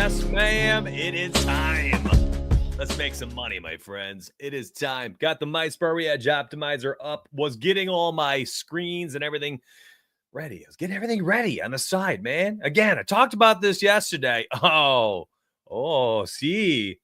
Yes, ma'am. It is time. Let's make some money, my friends. It is time. Got the MySparry Edge Optimizer up. Was getting all my screens and everything ready. I was getting everything ready on the side, man. Again, I talked about this yesterday. See.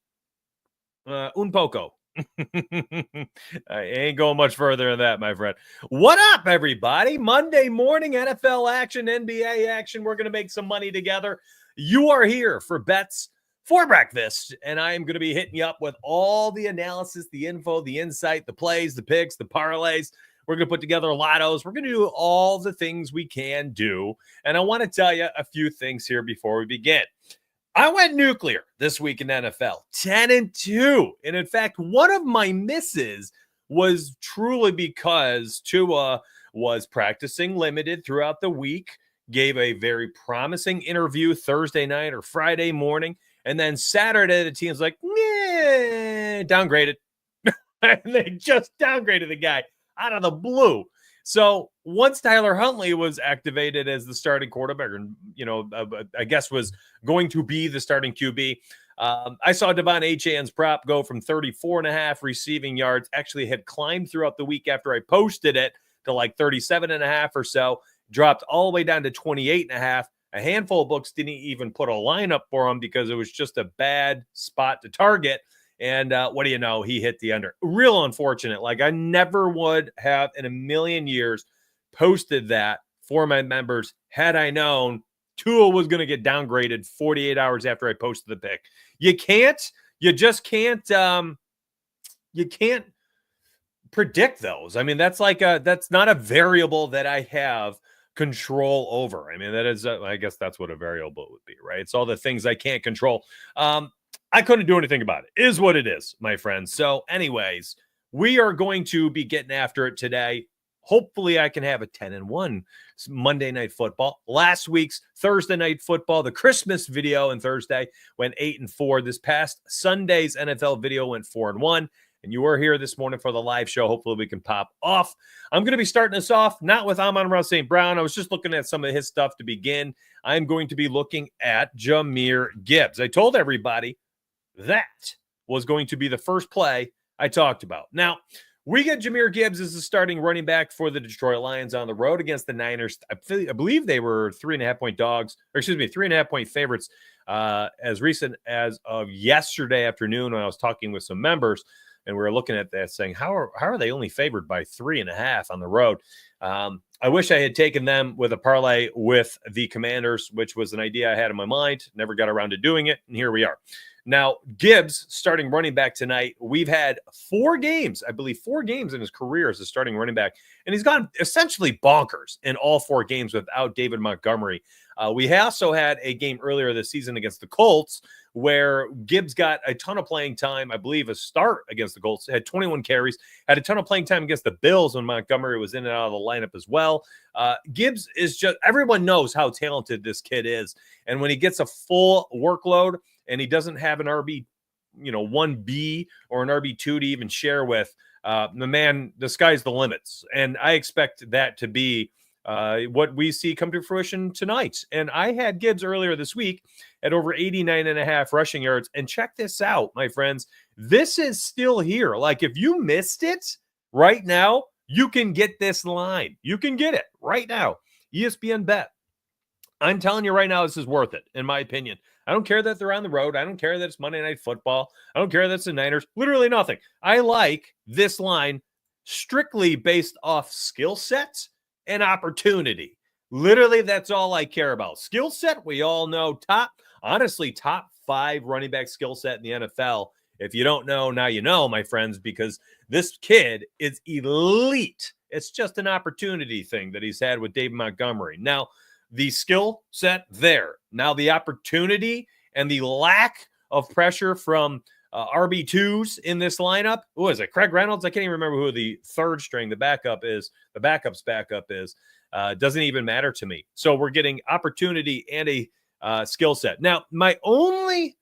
Un poco. I ain't going much further than that, my friend. What up, everybody? Monday morning, NFL action, NBA action. We're going to make some money together. You are here for bets for breakfast, and I am going to be hitting you up with all the analysis, the info, the insight, the plays, the picks, the parlays. We're going to put together lottos. We're going to do all the things we can do, and I want to tell you a few things here before we begin. I went nuclear this week in NFL, 10-2. And in fact, one of my misses was truly because Tua was practicing limited throughout the week, gave a very promising interview Thursday night or Friday morning. And then Saturday, the team's like, downgraded. And they just downgraded the guy out of the blue. So once Tyler Huntley was activated as the starting quarterback, I guess was going to be the starting QB, I saw Devon Achane's prop go from 34.5 receiving yards, actually had climbed throughout the week after I posted it to like 37.5 or so, dropped all the way down to 28.5. A handful of books didn't even put a lineup for him because it was just a bad spot to target. And what do you know? He hit the under. Real unfortunate. Like I never would have in a million years posted that for my members had I known Tua was going to get downgraded 48 hours after I posted the pick. You just can't predict those. I mean, that's not a variable that I have control over. I mean, that is, I guess that's what a variable would be, right? It's all the things I can't control. I couldn't do anything about it. Is what it is, my friends. So anyways, we are going to be getting after it today. Hopefully I can have a 10-1 Monday Night Football. Last week's Thursday Night Football, the Christmas video on Thursday went 8-4. This past Sunday's NFL video went 4-1. And you were here this morning for the live show. Hopefully we can pop off. I'm going to be starting us off, not with Amon-Ra St. Brown. I was just looking at some of his stuff to begin. I'm going to be looking at Jahmyr Gibbs. I told everybody that was going to be the first play I talked about. Now, we get Jahmyr Gibbs as the starting running back for the Detroit Lions on the road against the Niners. I believe they were 3.5-point dogs, or 3.5-point favorites as recent as of yesterday afternoon when I was talking with some members. And we were looking at that saying, how are they only favored by 3.5 on the road? I wish I had taken them with a parlay with the Commanders, which was an idea I had in my mind. Never got around to doing it. And here we are. Now, Gibbs starting running back tonight. We've had 4 games in his career as a starting running back. And he's gone essentially bonkers in all 4 games without David Montgomery. We also had a game earlier this season against the Colts where Gibbs got a ton of playing time. I believe a start against the Colts, had 21 carries, had a ton of playing time against the Bills when Montgomery was in and out of the lineup as well. Gibbs is just, everyone knows how talented this kid is. And when he gets a full workload and he doesn't have an RB, 1B or an RB2 to even share with, the sky's the limits. And I expect that to be what we see come to fruition tonight. And I had Gibbs earlier this week at over 89.5 rushing yards. And check this out, my friends. This is still here. Like if you missed it right now, you can get this line. You can get it right now. ESPN Bet. I'm telling you right now, this is worth it, in my opinion. I don't care that they're on the road. I don't care that it's Monday Night Football. I don't care that it's the Niners. Literally nothing. I like this line strictly based off skill sets and opportunity. Literally, that's all I care about. Skill set, we all know top 5 running back skill set in the NFL. If you don't know, now you know, my friends, because this kid is elite. It's just an opportunity thing that he's had with David Montgomery. Now, the skill set there. Now, the opportunity and the lack of pressure from RB2s in this lineup. Who is it? Craig Reynolds? I can't even remember who the third string, the backup's backup is. Doesn't even matter to me. So we're getting opportunity and a skill set. Now, my only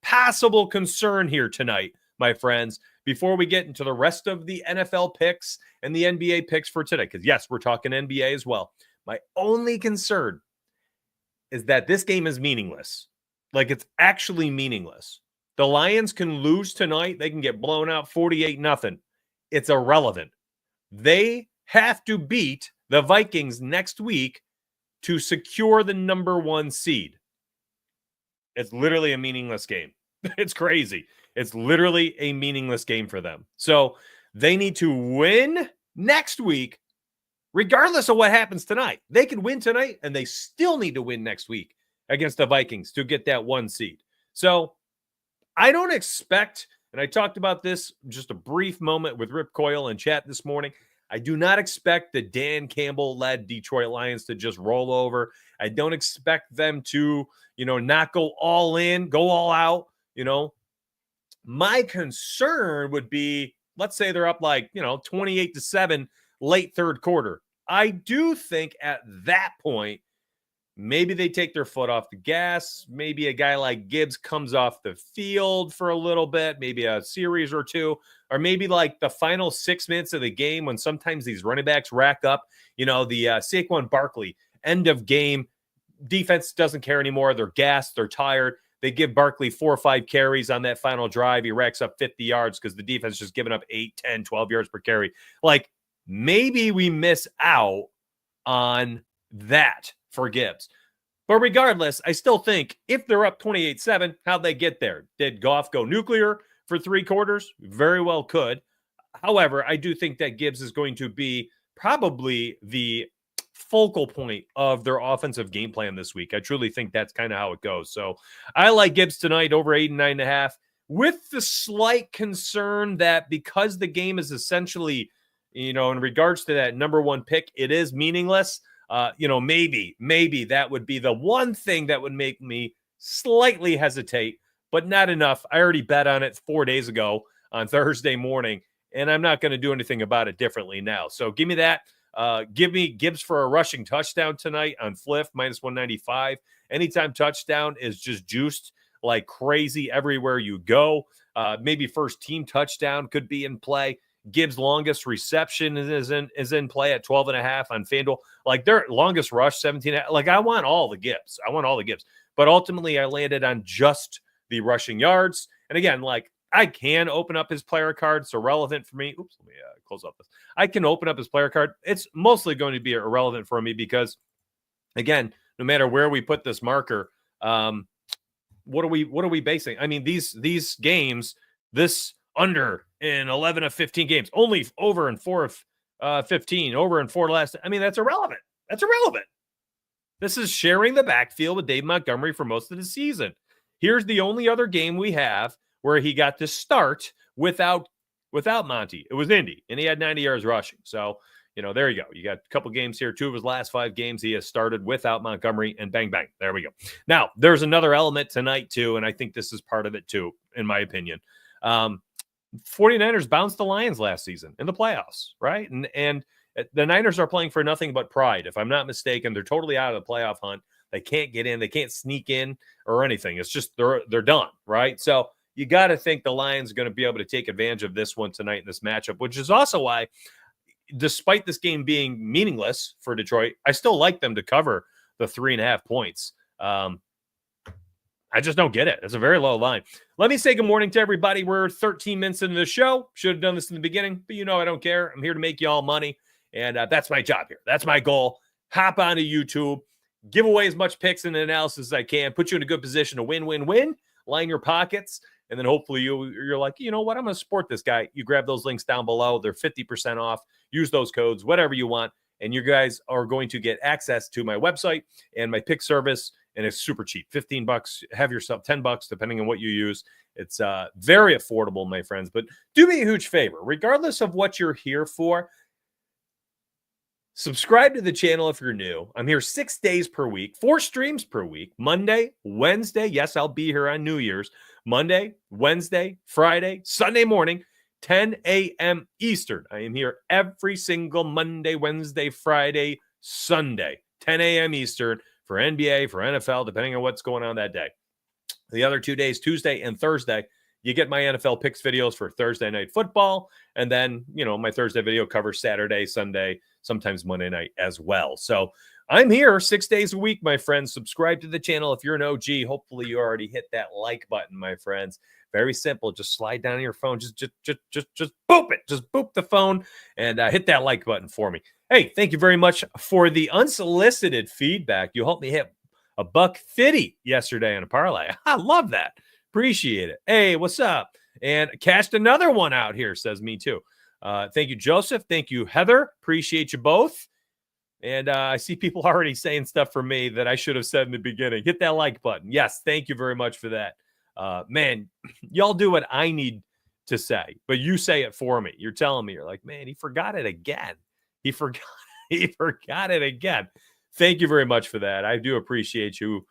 possible concern here tonight, my friends, before we get into the rest of the NFL picks and the NBA picks for today, because yes, we're talking NBA as well. My only concern is that this game is meaningless. Like, it's actually meaningless. The Lions can lose tonight. They can get blown out 48-0. It's irrelevant. They have to beat the Vikings next week to secure the number 1 seed. It's literally a meaningless game. It's crazy. It's literally a meaningless game for them. So they need to win next week, regardless of what happens tonight. They can win tonight, and they still need to win next week against the Vikings to get that 1 seed. So I don't expect, and I talked about this just a brief moment with Rip Coyle in chat this morning, I do not expect the Dan Campbell-led Detroit Lions to just roll over. I don't expect them to, not go all in, go all out, My concern would be, let's say they're up 28-7 late third quarter. I do think at that point, maybe they take their foot off the gas. Maybe a guy like Gibbs comes off the field for a little bit, maybe a series or two, or maybe like the final 6 minutes of the game when sometimes these running backs rack up, the Saquon Barkley end of game. Defense doesn't care anymore. They're gassed. They're tired. They give Barkley 4 or 5 carries on that final drive. He racks up 50 yards because the defense just giving up 8, 10, 12 yards per carry. Like, maybe we miss out on that for Gibbs. But regardless, I still think if they're up 28-7, how'd they get there? Did Goff go nuclear for 3 quarters? Very well could. However, I do think that Gibbs is going to be probably the focal point of their offensive game plan this week. I truly think that's kind of how it goes. So I like Gibbs tonight over 8.5, with the slight concern that because the game is essentially, in regards to that number 1 pick, it is meaningless. Maybe that would be the one thing that would make me slightly hesitate, but not enough. I already bet on it 4 days ago on Thursday morning, and I'm not going to do anything about it differently now. So give me that. Give me Gibbs for a rushing touchdown tonight on Fliff, -195. Anytime touchdown is just juiced like crazy everywhere you go. Maybe first team touchdown could be in play. Gibbs' longest reception is in play at 12.5 on FanDuel. Like, their longest rush, 17. Like, I want all the Gibbs. But ultimately, I landed on just the rushing yards. And again, like, I can open up his player card. It's irrelevant for me. Oops, let me close off this. I can open up his player card. It's mostly going to be irrelevant for me because, again, no matter where we put this marker, what are we basing? I mean, these games, this under in 11 of 15 games, only over in 4 of 15, over in 4 last. I mean, that's irrelevant. This is sharing the backfield with Dave Montgomery for most of the season. Here's the only other game we have where he got to start without Monty. It was Indy, and he had 90 yards rushing. So, there you go. You got a couple games here. 2 of his last 5 games he has started without Montgomery, and bang, bang. There we go. Now, there's another element tonight, too, and I think this is part of it, too, in my opinion. 49ers bounced the Lions last season in the playoffs, right? And the Niners are playing for nothing but pride. If I'm not mistaken, they're totally out of the playoff hunt. They can't get in. They can't sneak in or anything. It's just they're done, right? So you got to think the Lions are going to be able to take advantage of this one tonight in this matchup, which is also why, despite this game being meaningless for Detroit, I still like them to cover the 3.5 points. I just don't get it. It's a very low line. Let me say good morning to everybody. We're 13 minutes into the show. Should have done this in the beginning, but I don't care. I'm here to make you all money, and that's my job here. That's my goal. Hop onto YouTube, give away as much picks and analysis as I can, put you in a good position to win, line your pockets, and then hopefully you're like, you know what, I'm going to support this guy. You grab those links down below. They're 50% off. Use those codes, whatever you want, and you guys are going to get access to my website and my pick service. And it's super cheap, $15. Have yourself $10, depending on what you use. It's very affordable, my friends. But do me a huge favor, regardless of what you're here for, subscribe to the channel if you're new. I'm here 6 days per week, 4 streams per week, Monday, Wednesday. Yes, I'll be here on New Year's. Monday, Wednesday, Friday, Sunday morning, 10 a.m. Eastern. I am here every single Monday, Wednesday, Friday, Sunday, 10 a.m. Eastern. For NBA, for NFL, depending on what's going on that day. The other 2 days, Tuesday and Thursday, you get my NFL picks videos for Thursday night football. And then, my Thursday video covers Saturday, Sunday, sometimes Monday night as well. So I'm here 6 days a week, my friends. Subscribe to the channel if you're an OG. Hopefully you already hit that like button, my friends. Very simple. Just slide down your phone. Just boop it. Just boop the phone and hit that like button for me. Hey, thank you very much for the unsolicited feedback. You helped me hit $150 yesterday on a parlay. I love that. Appreciate it. Hey, what's up? And cashed another one out here, says me too. Thank you, Joseph. Thank you, Heather. Appreciate you both. And I see people already saying stuff for me that I should have said in the beginning. Hit that like button. Yes, thank you very much for that. Man, y'all do what I need to say, but you say it for me. You're telling me, you're like, man, he forgot it again. He forgot it again. Thank you very much for that. I do appreciate you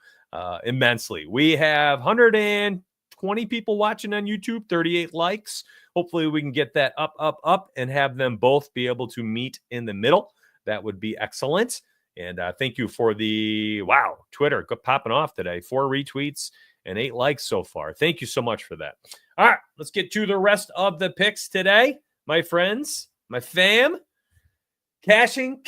immensely. We have 120 people watching on YouTube, 38 likes. Hopefully we can get that up, and have them both be able to meet in the middle. That would be excellent. And thank you for the, wow, Twitter popping off today. 4 retweets and 8 likes so far. Thank you so much for that. All right, let's get to the rest of the picks today. My friends, my fam, cashing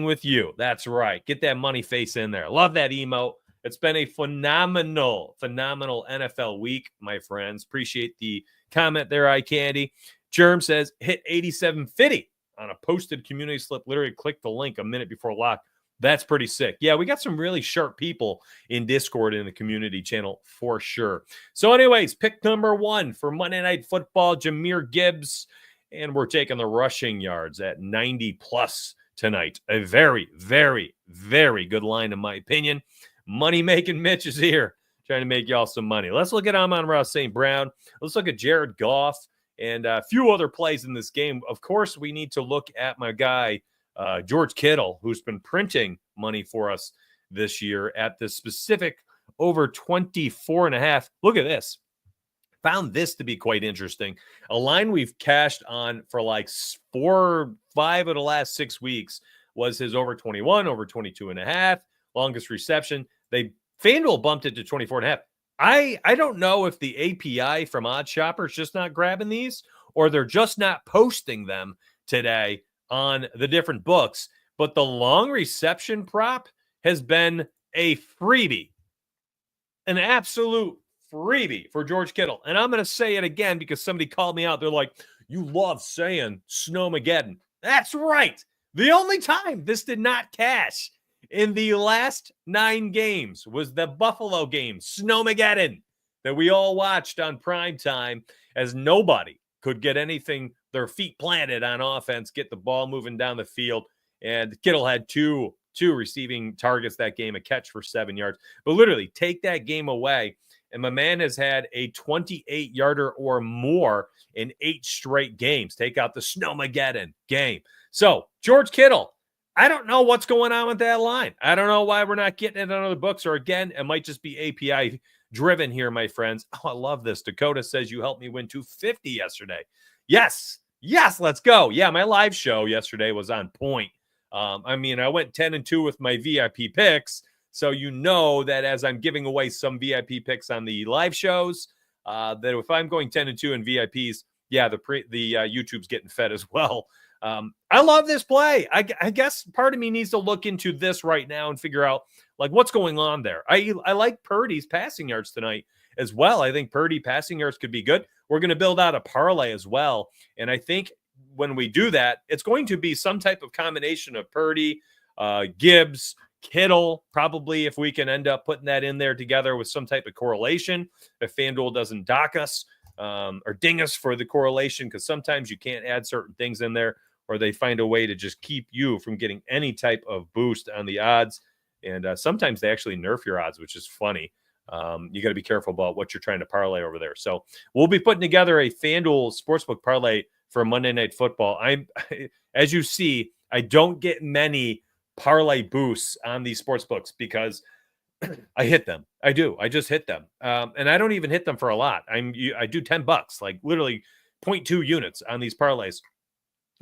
with you. That's right. Get that money face in there. Love that emote. It's been a phenomenal NFL week, my friends. Appreciate the comment there, Eye Candy. Germ says, hit 8750 on a posted community slip. Literally click the link a minute before lock. That's pretty sick. Yeah, we got some really sharp people in Discord in the community channel for sure. So anyways, pick number 1 for Monday Night Football, Jahmyr Gibbs. And we're taking the rushing yards at 90 plus tonight. A very, very, very good line, in my opinion. Money-making Mitch is here, trying to make y'all some money. Let's look at Amon-Ra St. Brown. Let's look at Jared Goff and a few other plays in this game. Of course, we need to look at my guy, George Kittle, who's been printing money for us this year at the specific over 24.5. Look at this. Found this to be quite interesting. A line we've cashed on for like 4 or 5 of the last 6 weeks was his over 21, over 22.5, longest reception. FanDuel bumped it to 24.5. I don't know if the API from OddsShopper is just not grabbing these, or they're just not posting them today on the different books. But the long reception prop has been a freebie, an absolute freebie for George Kittle. And I'm going to say it again because somebody called me out. They're like, you love saying Snowmageddon. That's right. The only time this did not cash in the last 9 games was the Buffalo game, Snowmageddon, that we all watched on prime time as nobody could get anything, their feet planted on offense, get the ball moving down the field. And Kittle had two receiving targets that game, a catch for 7 yards. But literally, take that game away, and my man has had a 28-yarder or more in 8 straight games. Take out the Snowmageddon game. So, George Kittle, I don't know what's going on with that line. I don't know why we're not getting it on other books, or again, it might just be API driven here, my friends. Oh, I love this. Dakota says you helped me win $250 yesterday. Yes, let's go. Yeah, my live show yesterday was on point. I went 10-2 with my VIP picks, so you know that as I'm giving away some VIP picks on the live shows, that if I'm going 10-2 in VIPs, yeah, the YouTube's getting fed as well. I love this play. I guess part of me needs to look into this right now and figure out like what's going on there. I like Purdy's passing yards tonight as well. I think Purdy passing yards could be good. We're going to build out a parlay as well. And I think when we do that, it's going to be some type of combination of Purdy, Gibbs, Kittle, probably if we can end up putting that in there together with some type of correlation, if FanDuel doesn't dock us or ding us for the correlation, because sometimes you can't add certain things in there, or they find a way to just keep you from getting any type of boost on the odds. And sometimes they actually nerf your odds, which is funny. You got to be careful about what you're trying to parlay over there. So we'll be putting together a FanDuel Sportsbook parlay for Monday Night Football. As you see, I don't get many parlay boosts on these sportsbooks because I hit them. I do. I just hit them. And I don't even hit them for a lot. I do $10, like literally 0.2 units on these parlays.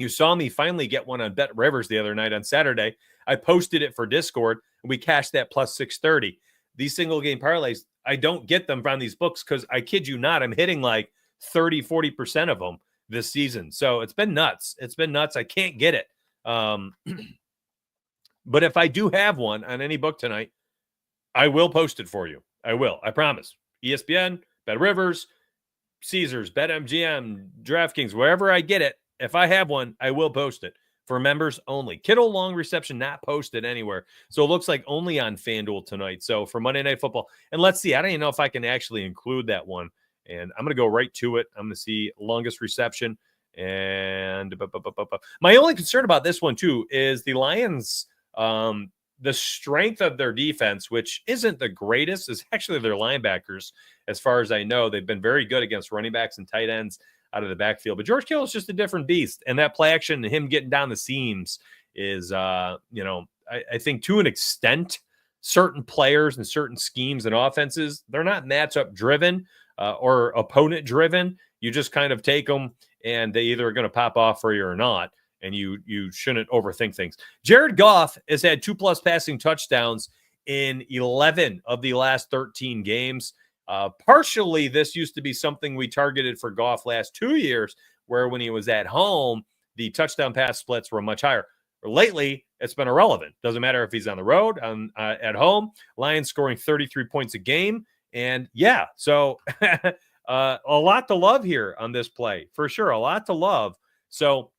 You saw me finally get one on Bet Rivers the other night on Saturday. I posted it for Discord, and we cashed that plus 630. These single game parlays, I don't get them from these books because I kid you not, I'm hitting like 30, 40% of them this season. So it's been nuts. I can't get it. But if I do have one on any book tonight, I will post it for you. I will. I promise. ESPN, Bet Rivers, Caesars, BetMGM, DraftKings, wherever I get it, if I have one, I will post it for members only. Kittle long reception not posted anywhere. So it looks like only on FanDuel tonight. So for Monday Night Football, and let's see, I don't even know if I can actually include that one. And I'm going to go right to it. I'm going to see longest reception. And my only concern about this one, too, is the Lions, the strength of their defense, which isn't the greatest, is actually their linebackers. As far as I know, they've been very good against running backs and tight ends out of the backfield. But George Kittle is just a different beast. And that play action and him getting down the seams is, I think to an extent, certain players and certain schemes and offenses, they're not matchup driven or opponent driven. You just kind of take them and they either are going to pop off for you or not. And you shouldn't overthink things. Jared Goff has had 2+ passing touchdowns in 11 of the last 13 games. Partially, this used to be something we targeted for Goff last 2 years, where when he was at home, the touchdown pass splits were much higher. Lately, it's been irrelevant. Doesn't matter if he's on the road, at home. Lions scoring 33 points a game. And yeah, so a lot to love here on this play. For sure, a lot to love. So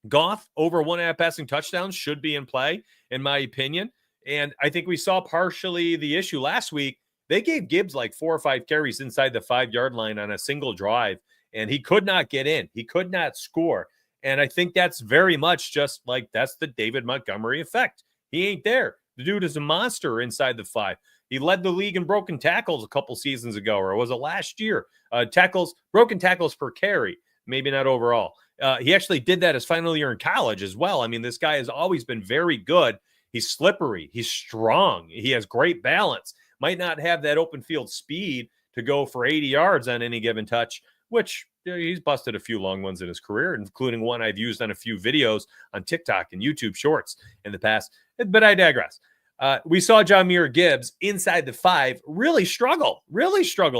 Goff over 1.5 passing touchdowns should be in play, in my opinion. And I think we saw partially the issue last week. They gave Gibbs like 4 or 5 carries inside the 5-yard line on a single drive, and he could not get in. He could not score. And I think that's very much just like that's the David Montgomery effect. He ain't there. The dude is a monster inside the 5. He led the league in broken tackles a couple seasons ago, or was it last year? Broken tackles per carry, maybe not overall. He actually did that his final year in college as well. I mean, this guy has always been very good. He's slippery. He's strong. He has great balance. Might not have that open field speed to go for 80 yards on any given touch, which he's busted a few long ones in his career, including one I've used on a few videos on TikTok and YouTube Shorts in the past. But I digress. We saw Jahmyr Gibbs inside the 5 really struggle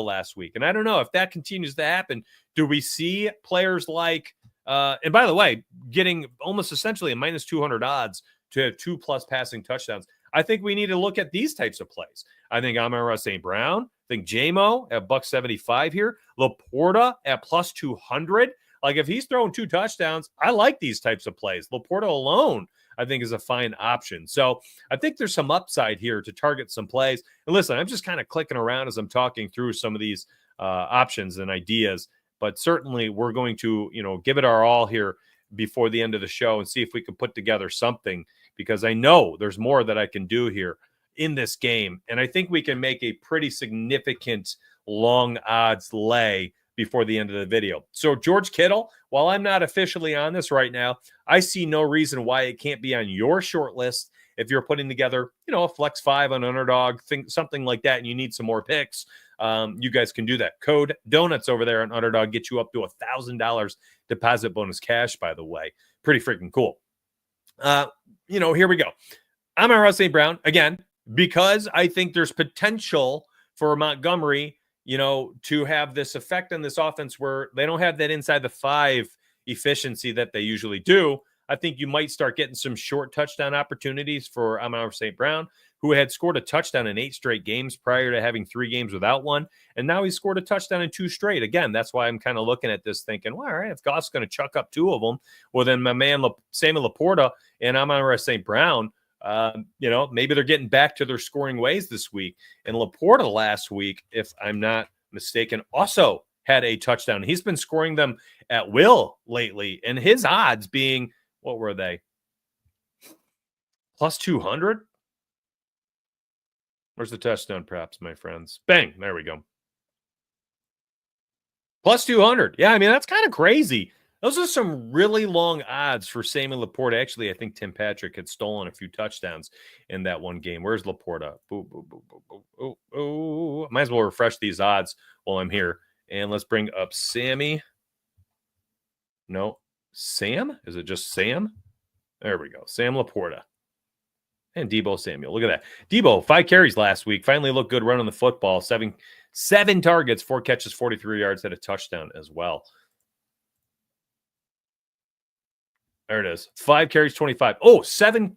last week. And I don't know if that continues to happen. Do we see players like, and by the way, getting almost essentially a minus 200 odds to have 2+ passing touchdowns? I think we need to look at these types of plays. I think Amon-Ra St. Brown. I think J-Mo at $175 here. Laporta at plus 200. Like if he's throwing 2 touchdowns, I like these types of plays. Laporta alone, I think, is a fine option. So I think there's some upside here to target some plays. And listen, I'm just kind of clicking around as I'm talking through some of these options and ideas. But certainly we're going to, give it our all here before the end of the show and see if we can put together something, because I know there's more that I can do here in this game. And I think we can make a pretty significant long odds lay before the end of the video. So George Kittle, while I'm not officially on this right now, I see no reason why it can't be on your short list. If you're putting together, a flex 5 on Underdog, something like that, and you need some more picks, you guys can do that. Code Donuts over there on Underdog get you up to $1,000 deposit bonus cash, by the way. Pretty freaking cool. Here we go. Amon-Ra St. Brown, again, because I think there's potential for Montgomery, to have this effect on this offense where they don't have that inside the 5 efficiency that they usually do. I think you might start getting some short touchdown opportunities for Amon-Ra St. Brown, who had scored a touchdown in 8 straight games prior to having 3 games without one. And now he scored a touchdown in 2 straight. Again, that's why I'm kind of looking at this thinking, well, all right, if Goff's going to chuck up 2 of them, well, then my man Samuel Laporta and Amon-Ra St. Brown, maybe they're getting back to their scoring ways this week. And Laporta last week, if I'm not mistaken, also had a touchdown. He's been scoring them at will lately. And his odds being, what were they? Plus 200? Where's the touchdown props, my friends? Bang. There we go. Plus 200. Yeah, I mean, that's kind of crazy. Those are some really long odds for Samuel Laporta. Actually, I think Tim Patrick had stolen a few touchdowns in that one game. Where's Laporta? Boo, boo, boo, boo, boo. Oh, might as well refresh these odds while I'm here. And let's bring up Sammy. No, Sam? Is it just Sam? There we go. Sam Laporta. And Deebo Samuel. Look at that. Deebo, 5 carries last week. Finally looked good running the football. Seven targets, 4 catches, 43 yards, had a touchdown as well. There it is. 5 carries, 25. Oh, 7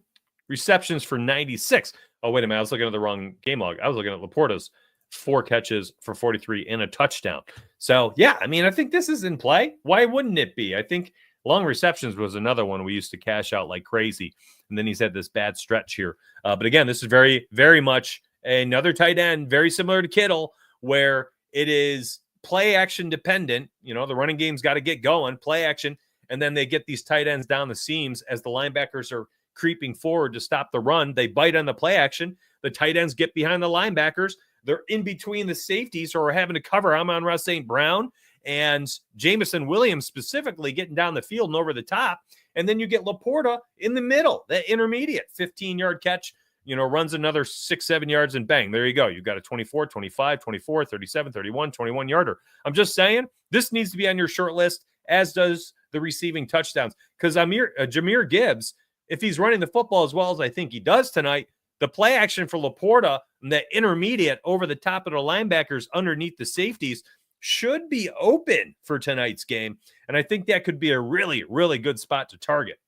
receptions for 96. Oh, wait a minute. I was looking at the wrong game log. I was looking at Laporta's 4 catches for 43 and a touchdown. So, yeah, I mean, I think this is in play. Why wouldn't it be? I think long receptions was another one we used to cash out like crazy. And then he's had this bad stretch here. But again, this is very, very much another tight end, very similar to Kittle, where it is play action dependent. You know, the running game's got to get going, play action. And then they get these tight ends down the seams as the linebackers are creeping forward to stop the run. They bite on the play action. The tight ends get behind the linebackers. They're in between the safeties who are having to cover Amon-Ra St. Brown and Jamison Williams specifically getting down the field and over the top. And then you get Laporta in the middle, that intermediate 15-yard catch, you know, runs another 6-7 yards and bang, there you go. You've got a 24, 25, 24, 37, 31, 21-yarder. I'm just saying this needs to be on your short list, as does the receiving touchdowns. Because Jahmyr Gibbs, if he's running the football as well as I think he does tonight, the play action for Laporta and the intermediate over the top of the linebackers underneath the safeties should be open for tonight's game. And I think that could be a really, really good spot to target.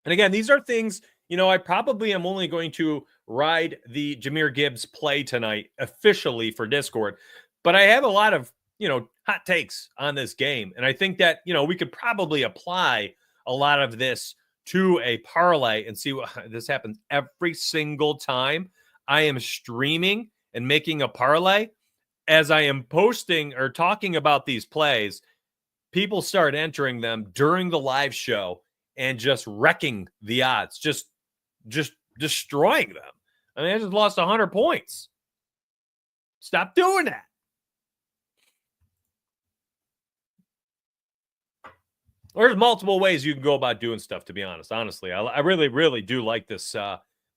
And again, these are things, you know, I probably am only going to ride the Jahmyr Gibbs play tonight officially for Discord. But I have a lot of, you know, hot takes on this game. And I think that, you know, we could probably apply a lot of this to a parlay and see what this happens every single time I am streaming and making a parlay. As I am posting or talking about these plays, people start entering them during the live show and just wrecking the odds, just destroying them. I mean, I just lost 100 points. Stop doing that. There's multiple ways you can go about doing stuff, to be honest. Honestly, I really, really do like this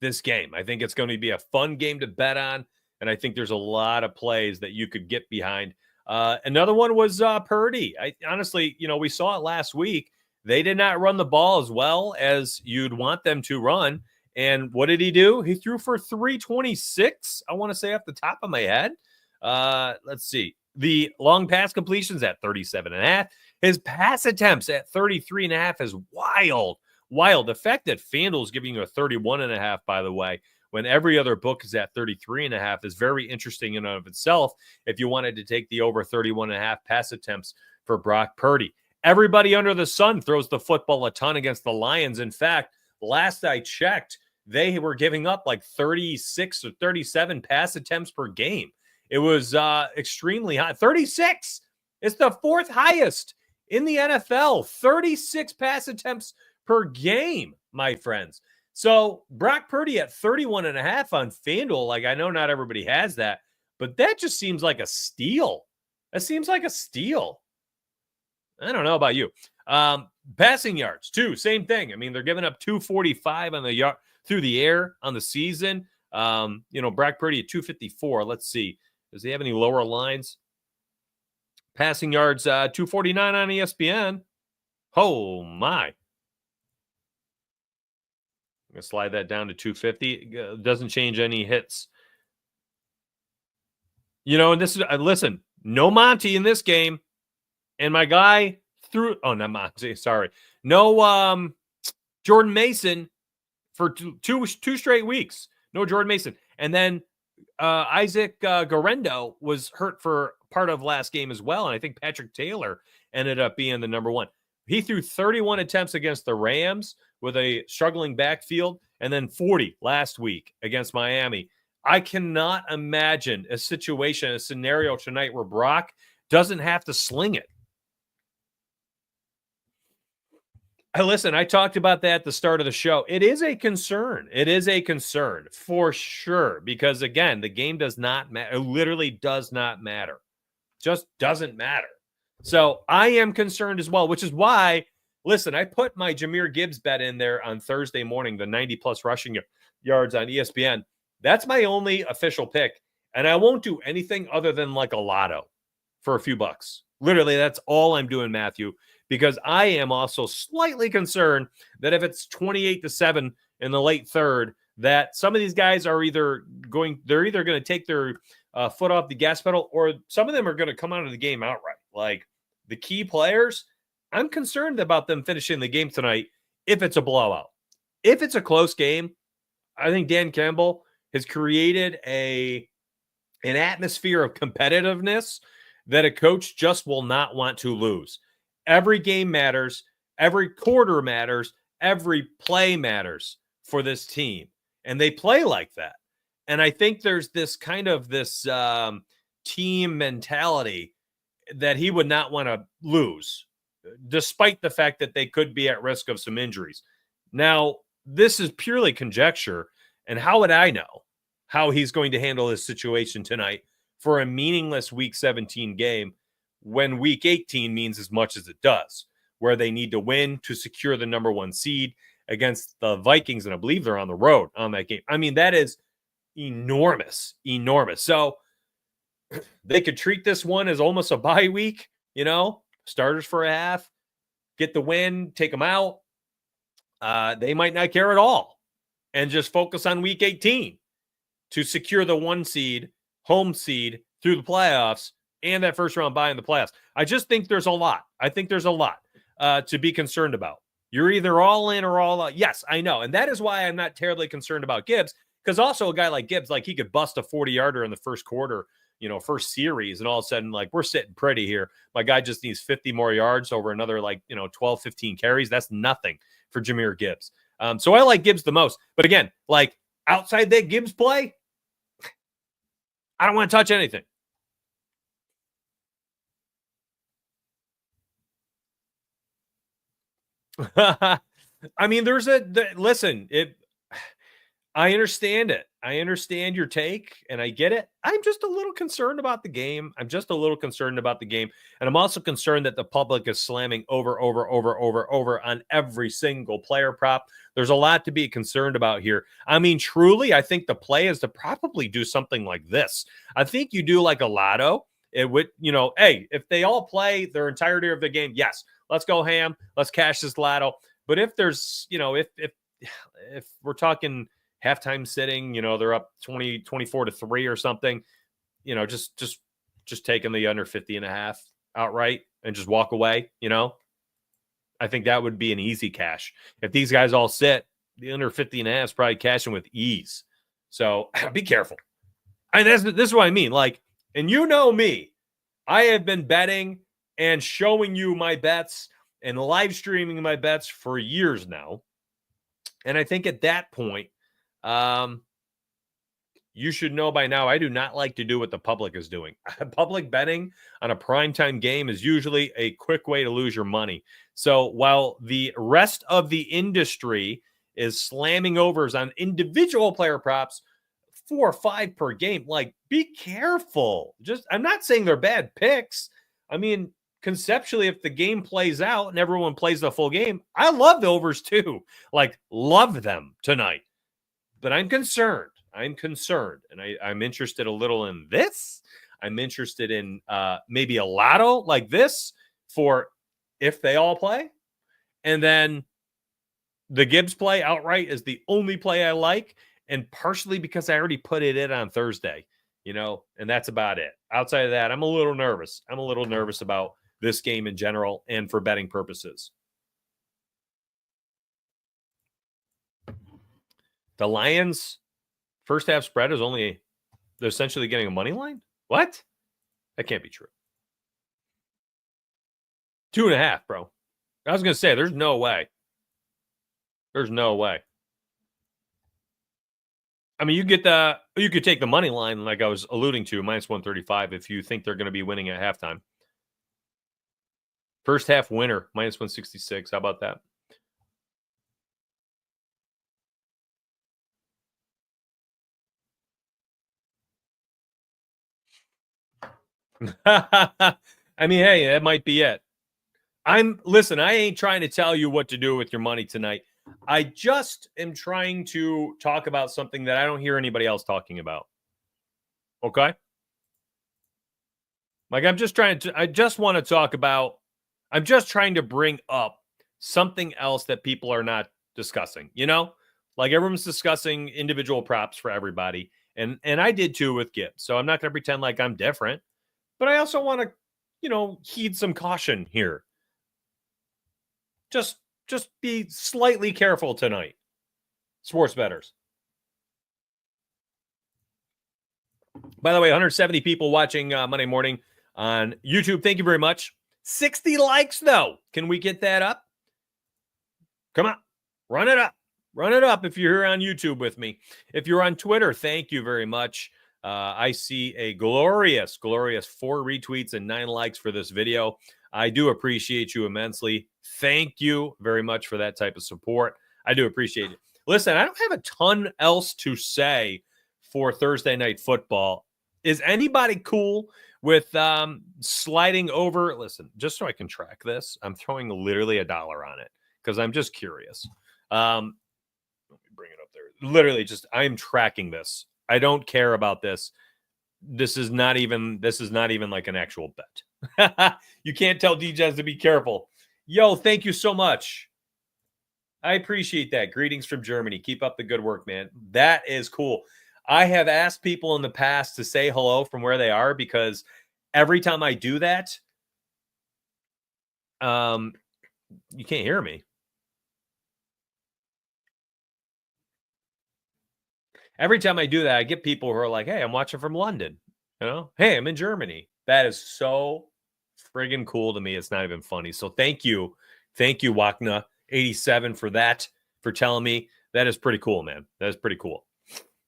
this game. I think it's going to be a fun game to bet on, and I think there's a lot of plays that you could get behind. Another one was Purdy. Honestly, you know, we saw it last week. They did not run the ball as well as you'd want them to run. And what did he do? He threw for 326, I want to say off the top of my head. Let's see. The long pass completions at 37.5. His pass attempts at 33.5 is wild. Wild. The fact that FanDuel is giving you a 31.5, by the way, when every other book is at 33.5 is very interesting in and of itself if you wanted to take the over 31.5 pass attempts for Brock Purdy. Everybody under the sun throws the football a ton against the Lions. In fact, last I checked, they were giving up like 36 or 37 pass attempts per game. It was extremely high. 36. It's the fourth highest in the NFL. 36 pass attempts per game, my friends. So Brock Purdy at 31.5 on FanDuel. Like, I know not everybody has that, but that just seems like a steal. That seems like a steal. I don't know about you. Passing yards, too. Same thing. I mean, they're giving up 245 on the yard through the air on the season. You know, Brock Purdy at 254. Let's see. Does he have any lower lines? Passing yards, 249 on ESPN. Oh, my. I'm going to slide that down to 250. Doesn't change any hits. You know, and this is, listen, no Monty in this game. And my guy threw, oh, not Monty, sorry. No Jordan Mason for two straight weeks. No Jordan Mason. And then Isaac Garendo was hurt for part of last game as well. And I think Patrick Taylor ended up being the number one. He threw 31 attempts against the Rams with a struggling backfield, and then 40 last week against Miami. I cannot imagine a situation, a scenario tonight where Brock doesn't have to sling it. Listen, I talked about that at the start of the show. It is a concern. It is a concern for sure. Because again, the game does not matter. It literally does not matter. Just doesn't matter. So I am concerned as well, which is why, listen, I put my Jahmyr Gibbs bet in there on Thursday morning, the 90 plus rushing yards on ESPN. That's my only official pick. And I won't do anything other than like a lotto for a few bucks. Literally, that's all I'm doing, Matthew. Because I am also slightly concerned that if it's 28-7 in the late third, that some of these guys are either going to take their foot off the gas pedal, or some of them are going to come out of the game outright. Like the key players, I'm concerned about them finishing the game tonight if it's a blowout. If it's a close game, I think Dan Campbell has created an atmosphere of competitiveness that a coach just will not want to lose. Every game matters. Every quarter matters. Every play matters for this team. And they play like that. And I think there's this kind of this team mentality that he would not want to lose, despite the fact that they could be at risk of some injuries. Now, this is purely conjecture. And how would I know how he's going to handle this situation tonight for a meaningless Week 17 game when Week 18 means as much as it does, where they need to win to secure the number 1 seed against the Vikings, and I believe they're on the road on that game. I mean, that is enormous. So they could treat this one as almost a bye week, starters for a half, get the win, take them out. They might not care at all and just focus on Week 18 to secure the 1 seed, home seed through the playoffs and that first round bye in the playoffs. I just think there's a lot. To be concerned about. You're either all in or all out. Yes, I know. And that is why I'm not terribly concerned about Gibbs, because also a guy like Gibbs, like he could bust a 40-yarder in the first quarter, first series, and all of a sudden, like, we're sitting pretty here. My guy just needs 50 more yards over another, 12, 15 carries. That's nothing for Jahmyr Gibbs. So I like Gibbs the most. But again, like, outside that Gibbs play, I don't want to touch anything. I mean, listen, I understand it. I understand your take and I get it. I'm just a little concerned about the game. And I'm also concerned that the public is slamming over on every single player prop. There's a lot to be concerned about here. I mean, truly, I think the play is to probably do something like this. I think you do like a lotto. It would, hey, if they all play their entirety of the game, yes, let's go ham. Let's cash this lotto. But if there's, if we're talking halftime sitting, they're up 24-3 or something, just taking the under 50.5 outright and just walk away, I think that would be an easy cash. If these guys all sit, the under 50.5 is probably cashing with ease. So be careful. And this is what I mean. Like, and me, I have been betting and showing you my bets and live streaming my bets for years now. And I think at that point, you should know by now, I do not like to do what the public is doing. Public betting on a primetime game is usually a quick way to lose your money. So while the rest of the industry is slamming overs on individual player props, 4 or 5 per game, like, be careful. I'm not saying they're bad picks. I mean, conceptually, if the game plays out and everyone plays the full game, I love the overs too. Like, love them tonight. But I'm concerned. And I'm interested a little in this. I'm interested in maybe a lotto like this for if they all play. And then the Gibbs play outright is the only play I like. And partially because I already put it in on Thursday, and that's about it. Outside of that, I'm a little nervous. About this game in general and for betting purposes. The Lions first half spread is they're essentially getting a money line. What? That can't be true. 2.5, bro. I was going to say, there's no way. I mean, you could take the money line, like I was alluding to, minus 135 if you think they're going to be winning at halftime. First half winner, minus 166. How about that? I mean, hey, that might be it. I ain't trying to tell you what to do with your money tonight. I just am trying to talk about something that I don't hear anybody else talking about. Okay? Like, I'm just trying to bring up something else that people are not discussing, Like, everyone's discussing individual props for everybody. And I did too with Gibbs. So I'm not going to pretend like I'm different. But I also want to, heed some caution here. Just be slightly careful tonight, sports bettors. By the way, 170 people watching Monday morning on YouTube. Thank you very much. 60 likes, though. Can we get that up? Come on. Run it up. Run it up if you're here on YouTube with me. If you're on Twitter, thank you very much. I see a glorious 4 retweets and 9 likes for this video. I do appreciate you immensely. Thank you very much for that type of support. I do appreciate it. Listen, I don't have a ton else to say for Thursday night football. Is anybody cool with sliding over? Listen, just so I can track this, I'm throwing literally $1 on it because I'm just curious. Let me bring it up there. Literally, just I am tracking this. I don't care about this. This is not even like an actual bet. You can't tell DJs to be careful. Yo, thank you so much. I appreciate that. Greetings from Germany. Keep up the good work, man. That is cool. I have asked people in the past to say hello from where they are because every time I do that, you can't hear me. Every time I do that, I get people who are like, hey, I'm watching from London. You know, hey, I'm in Germany. That is so friggin' cool to me. It's not even funny. So thank you. Thank you, Wakna87 for that, for telling me. That is pretty cool, man. That is pretty cool.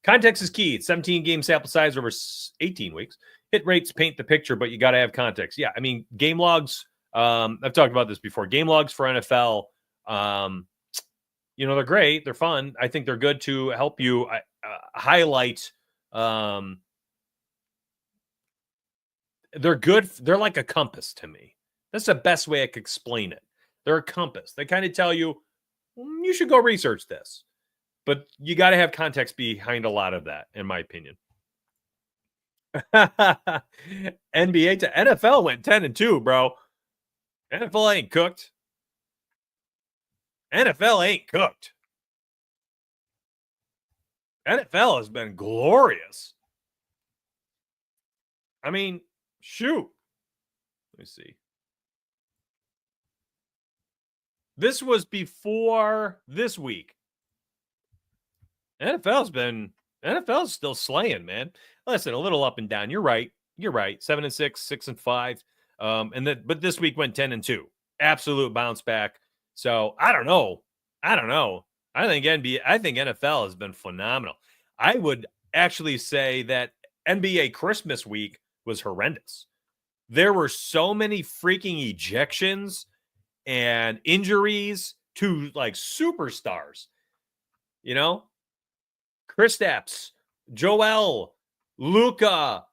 Context is key. 17 game sample size over 18 weeks. Hit rates paint the picture, but you got to have context. Yeah, I mean, game logs, I've talked about this before. Game logs for NFL, they're great. They're fun. I think they're good to help you highlight. They're good. They're like a compass to me. That's the best way I could explain it. They're a compass. They kind of tell you, you should go research this. But you got to have context behind a lot of that, in my opinion. NBA to NFL went 10-2, bro. NFL ain't cooked. NFL ain't cooked. NFL has been glorious. I mean, shoot. Let me see. This was before this week. NFL's still slaying, man. Listen, a little up and down. You're right. 7-6, 6-5. But this week went 10-2. Absolute bounce back. So I don't know. I think NFL has been phenomenal. I would actually say that NBA Christmas week was horrendous. There were so many freaking ejections and injuries to like superstars. You know? Kristaps, Joel, Luka.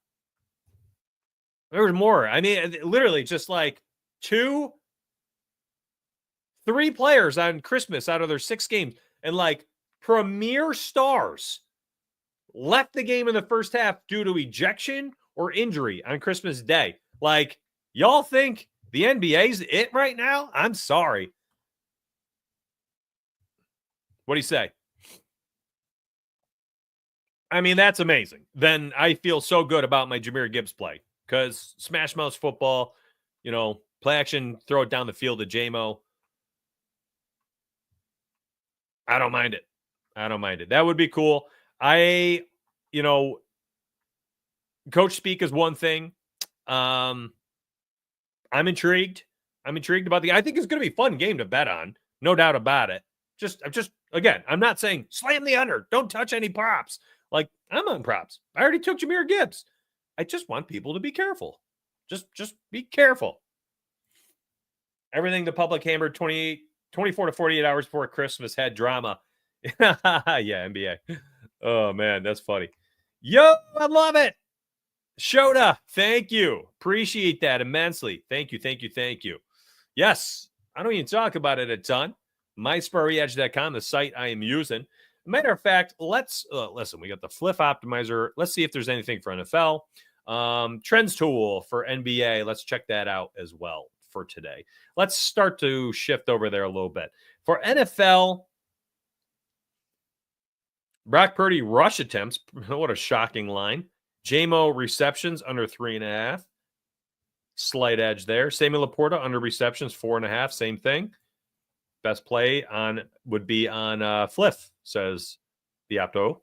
There was more. I mean, literally just like 2-3 players on Christmas out of their 6 games. And like premier stars left the game in the first half due to ejection or injury on Christmas Day. Like, y'all think the NBA's it right now? I'm sorry. What do you say? I mean, that's amazing. Then I feel so good about my Jahmyr Gibbs play because smash mouse football, play action, throw it down the field to JMO. I don't mind it. That would be cool. Coach speak is one thing. I'm intrigued. I'm intrigued I think it's going to be a fun game to bet on. No doubt about it. Again, I'm not saying slam the under. Don't touch any props. Like, I'm on props. I already took Jahmyr Gibbs. I just want people to be careful. Just be careful. Everything the public hammered 24 to 48 hours before Christmas had drama. Yeah, NBA. Oh, man, that's funny. Yo, I love it. Shota, thank you. Appreciate that immensely. Thank you. Yes, I don't even talk about it a ton. MySparryEdge.com, the site I am using. Matter of fact, let's listen. We got the Fliff Optimizer. Let's see if there's anything for NFL. Trends tool for NBA. Let's check that out as well for today. Let's start to shift over there a little bit. For NFL, Brock Purdy rush attempts. What a shocking line. JMO receptions under 3.5. Slight edge there. Samuel Laporta under receptions 4.5. Same thing. Best play would be on Fliff, says the Opto.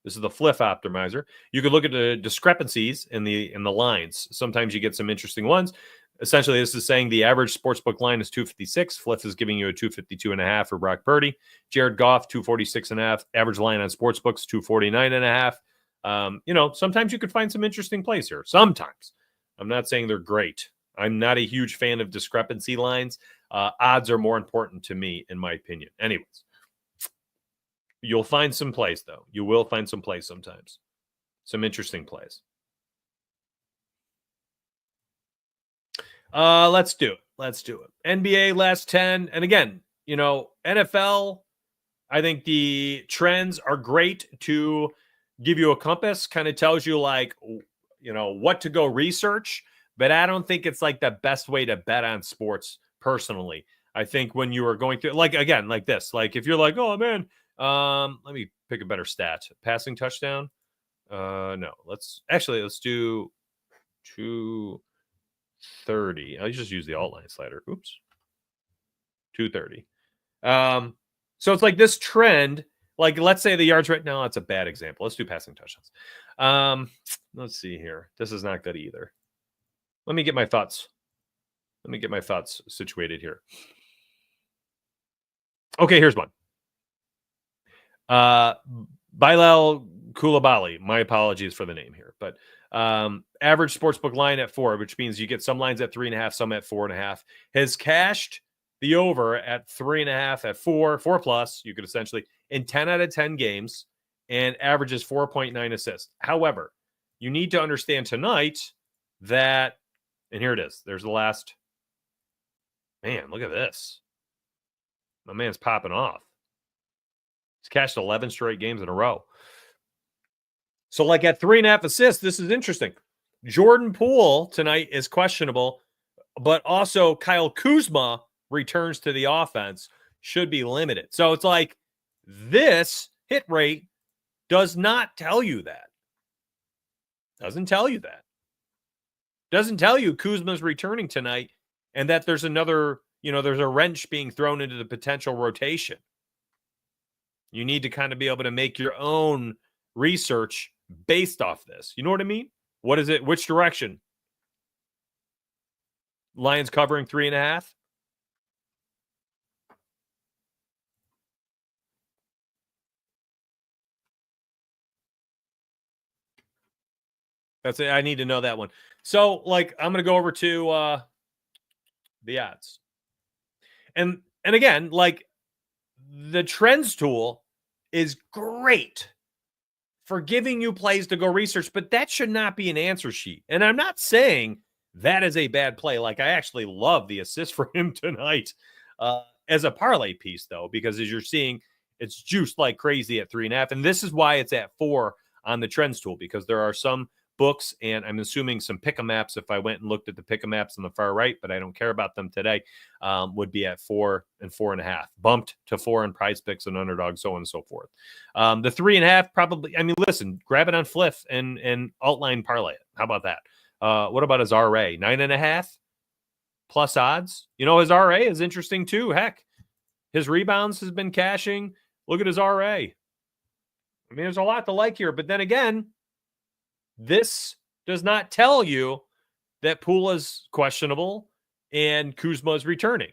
This is the Fliff optimizer. You could look at the discrepancies in the lines. Sometimes you get some interesting ones. Essentially, this is saying the average sportsbook line is 256. Fliff is giving you a 252.5 for Brock Purdy. Jared Goff, 246.5. Average line on sportsbooks, 249.5. Sometimes you could find some interesting plays here. Sometimes. I'm not saying they're great. I'm not a huge fan of discrepancy lines. Odds are more important to me, in my opinion. Anyways, you'll find some plays, though. You will find some plays sometimes. Some interesting plays. Let's do it. NBA last 10. And again, NFL, I think the trends are great to give you a compass, kind of tells you what to go research, but I don't think it's like the best way to bet on sports personally. I think when you are going through, like this, like if you're like, oh man, let me pick a better stat. Passing touchdown. No, let's do 230. I'll just use the alt line slider. Oops. 230. So it's like this trend, like let's say the yards right now, that's a bad example. Let's do passing touchdowns. Let's see here. This is not good either. Let me get my thoughts situated here. Okay, here's one. Bilal Koulibaly. My apologies for the name here, but average sportsbook line at 4, which means you get some lines at 3.5, some at 4.5. Has cashed the over at 3.5 at 4 plus. You could essentially in 10 out of 10 games, and averages 4.9 assists. However, you need to understand tonight that, and here it is. There's the last. Man, look at this. My man's popping off. He's cashed 11 straight games in a row. So like at 3.5 assists, this is interesting. Jordan Poole tonight is questionable, but also Kyle Kuzma returns to the offense, should be limited. So it's like this hit rate does not tell you that. Doesn't tell you that. Doesn't tell you Kuzma's returning tonight and that there's another, there's a wrench being thrown into the potential rotation. You need to kind of be able to make your own research based off this. You know what I mean? What is it? Which direction? Lions covering 3.5. That's it. I need to know that one. So, like, I'm going to go over to the odds. And again, like, the trends tool is great for giving you plays to go research, but that should not be an answer sheet. And I'm not saying that is a bad play. Like, I actually love the assist for him tonight as a parlay piece, though, because as you're seeing, it's juiced like crazy at 3.5. And this is why it's at 4 on the trends tool, because there are some books, and I'm assuming some pick-em apps, if I went and looked at the pick-em apps on the far right, but I don't care about them today, would be at 4 and 4.5, bumped to 4 in PrizePicks and Underdog, so on and so forth. The 3.5 probably, listen, grab it on Fliff and outline parlay it. How about that? What about his RA? 9.5 plus odds. His RA is interesting too. Heck, his rebounds has been cashing. Look at his RA. There's a lot to like here, but then again, this does not tell you that Poole is questionable and Kuzma is returning.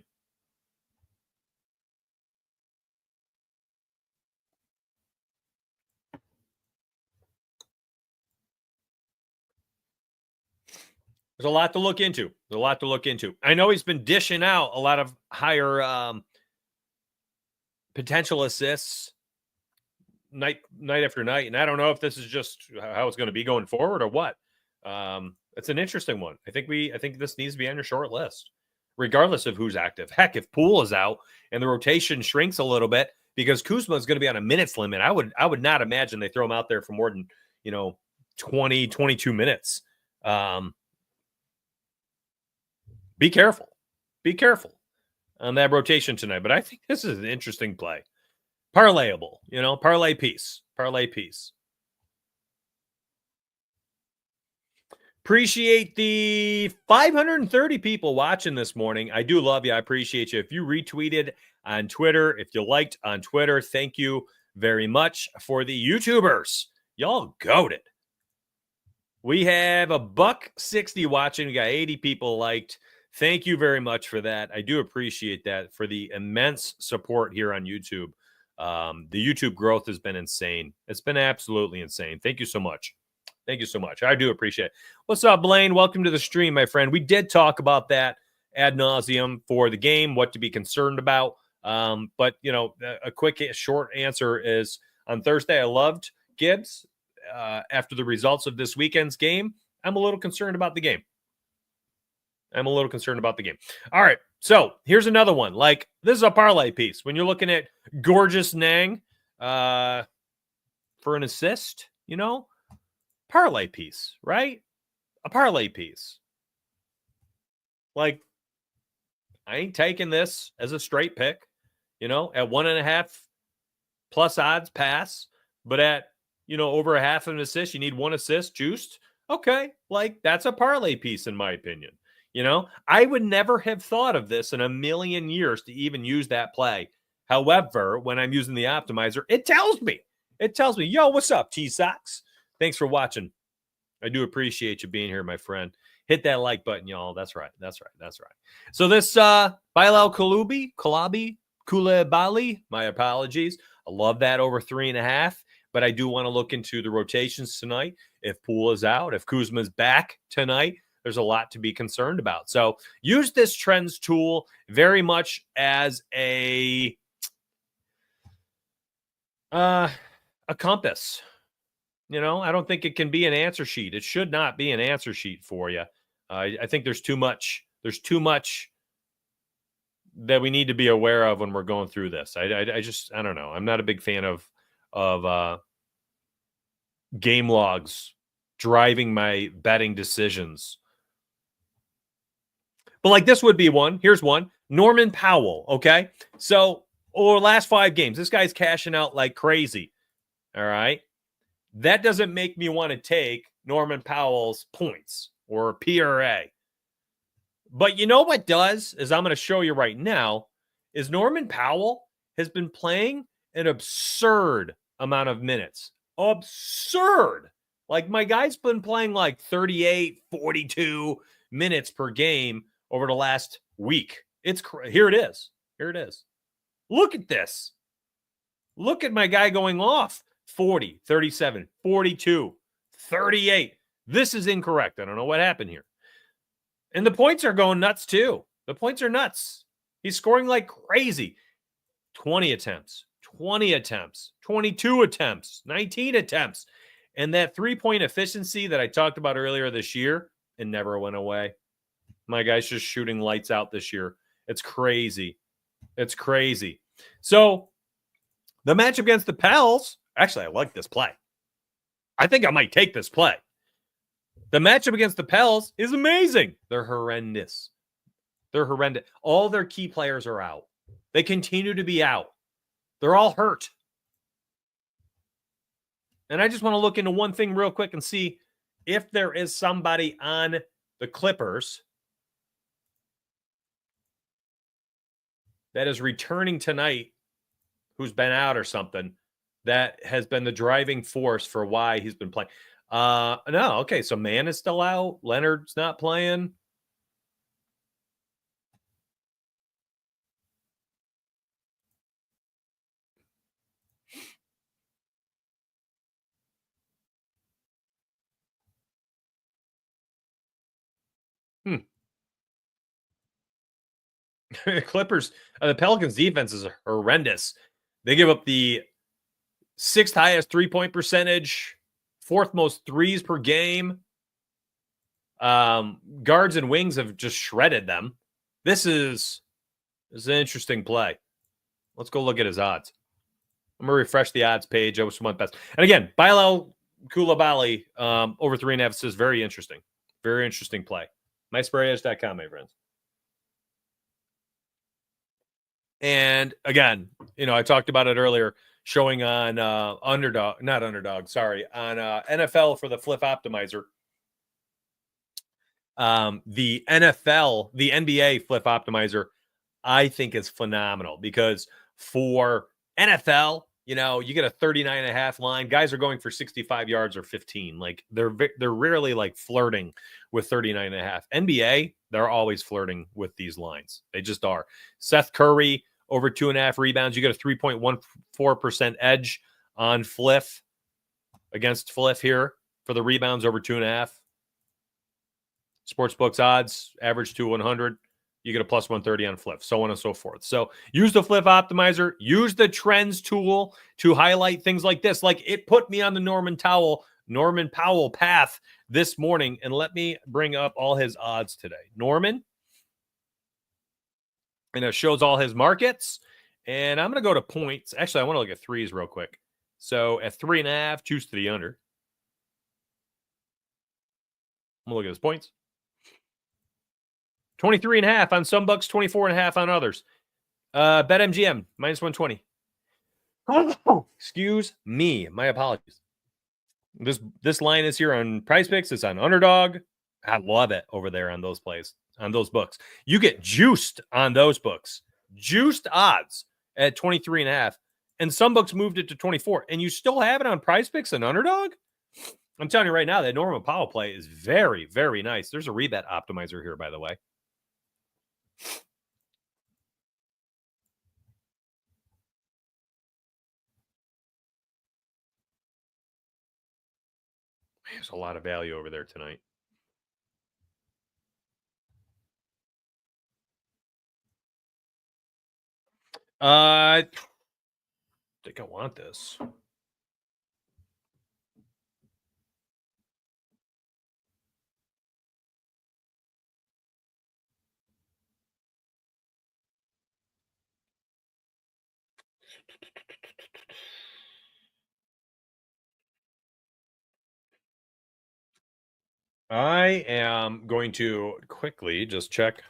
There's a lot to look into. I know he's been dishing out a lot of higher potential assists night after night, and I don't know if this is just how it's going to be going forward or what. It's an interesting one. I think this needs to be on your short list, regardless of who's active. Heck, if Poole is out and the rotation shrinks a little bit because Kuzma is going to be on a minutes limit, I would not imagine they throw him out there for more than 20, 22 minutes. Be careful on that rotation tonight. But I think this is an interesting play. Parlayable, parlay piece. Appreciate the 530 people watching this morning. I do love you. I appreciate you. If you retweeted on Twitter, if you liked on Twitter, thank you very much. For the YouTubers, y'all goated. We have a $1.60 watching. We got 80 people liked. Thank you very much for that. I do appreciate that, for the immense support here on YouTube. The YouTube growth has been insane. It's been absolutely insane. Thank you so much. Thank you so much. I do appreciate it. What's up, Blaine? Welcome to the stream, my friend. We did talk about that ad nauseum for the game, what to be concerned about. But, you know, a quick, short answer is on Thursday, I loved Gibbs. After the results of this weekend's game, I'm a little concerned about the game. All right. So here's another one. Like, this is a parlay piece. When you're looking at Gorgeous Nang for an assist, you know, parlay piece, right? A parlay piece. Like, I ain't taking this as a straight pick, you know, at 1.5 plus odds pass, but at, you know, over a half of an assist, you need one assist juiced. Okay. Like, that's a parlay piece, in my opinion. You know, I would never have thought of this in a million years to even use that play. However, when I'm using the optimizer, it tells me, yo, what's up, T-Sox? Thanks for watching. I do appreciate you being here, my friend. Hit that like button, y'all. That's right. So this Bilal Koulibaly, my apologies. I love that over 3.5, but I do want to look into the rotations tonight. If Poole is out, if Kuzma's back tonight, there's a lot to be concerned about. So use this trends tool very much as a compass. You know, I don't think it can be an answer sheet. It should not be an answer sheet for you. I think there's too much. There's too much that we need to be aware of when we're going through this. I don't know. I'm not a big fan of game logs driving my betting decisions. But like, this would be one. Here's one. Norman Powell. Okay. So over the last 5 games, this guy's cashing out like crazy. All right. That doesn't make me want to take Norman Powell's points or PRA. But you know what does, is I'm going to show you right now, is Norman Powell has been playing an absurd amount of minutes. Absurd. Like, my guy's been playing like 38, 42 minutes per game over the last week. Here it is. Look at this. Look at my guy going off. 40, 37, 42, 38. This is incorrect. I don't know what happened here. And the points are going nuts too. The points are nuts. He's scoring like crazy. 20 attempts, 22 attempts, 19 attempts. And that 3-point efficiency that I talked about earlier this year, it never went away. My guy's just shooting lights out this year. It's crazy. So the match against the Pels, actually, I like this play. I think I might take this play. The matchup against the Pels is amazing. They're horrendous. All their key players are out. They continue to be out. They're all hurt. And I just want to look into one thing real quick and see if there is somebody on the Clippers that is returning tonight who's been out or something that has been the driving force for why he's been playing. No, okay, so Mann is still out. Leonard's not playing. Clippers, the Pelicans defense is horrendous. They give up the 6th highest 3-point percentage, 4th most threes per game. Guards and wings have just shredded them. This is an interesting play. Let's go look at his odds. I'm going to refresh the odds page. I was one best. And again, Bilal Koulibaly over 3.5 is very interesting. Very interesting play. MySprayEdge.com, my friends. And again, you know, I talked about it earlier, showing on NFL for the Flip Optimizer. The NFL, the NBA Flip Optimizer, I think is phenomenal because for NFL, you get a 39.5 line. Guys are going for 65 yards or 15. Like they're rarely like flirting with 39.5. NBA, they're always flirting with these lines. They just are. Seth Curry over 2.5 rebounds. You get a 3.14% edge on Fliff against Fliff here for the rebounds over 2.5. Sportsbooks odds average to 100. You get a plus 130 on Flip, so on and so forth. So use the Flip Optimizer. Use the trends tool to highlight things like this. Like it put me on the Norman Powell path this morning. And let me bring up all his odds today. Norman. And it shows all his markets. And I'm going to go to points. Actually, I want to look at threes real quick. So at 3.5, choose to the under. I'm going to look at his points. 23.5 on some books, 24.5 on others. BetMGM, minus 120. Oh, excuse me. My apologies. This line is here on PrizePicks. It's on Underdog. I love it over there on those plays, on those books. You get juiced on those books. Juiced odds at 23.5. And some books moved it to 24. And you still have it on PrizePicks and Underdog? I'm telling you right now, that Norman Powell play is very, very nice. There's a rebet optimizer here, by the way. There's a lot of value over there tonight. I think I want this. I am going to quickly just check.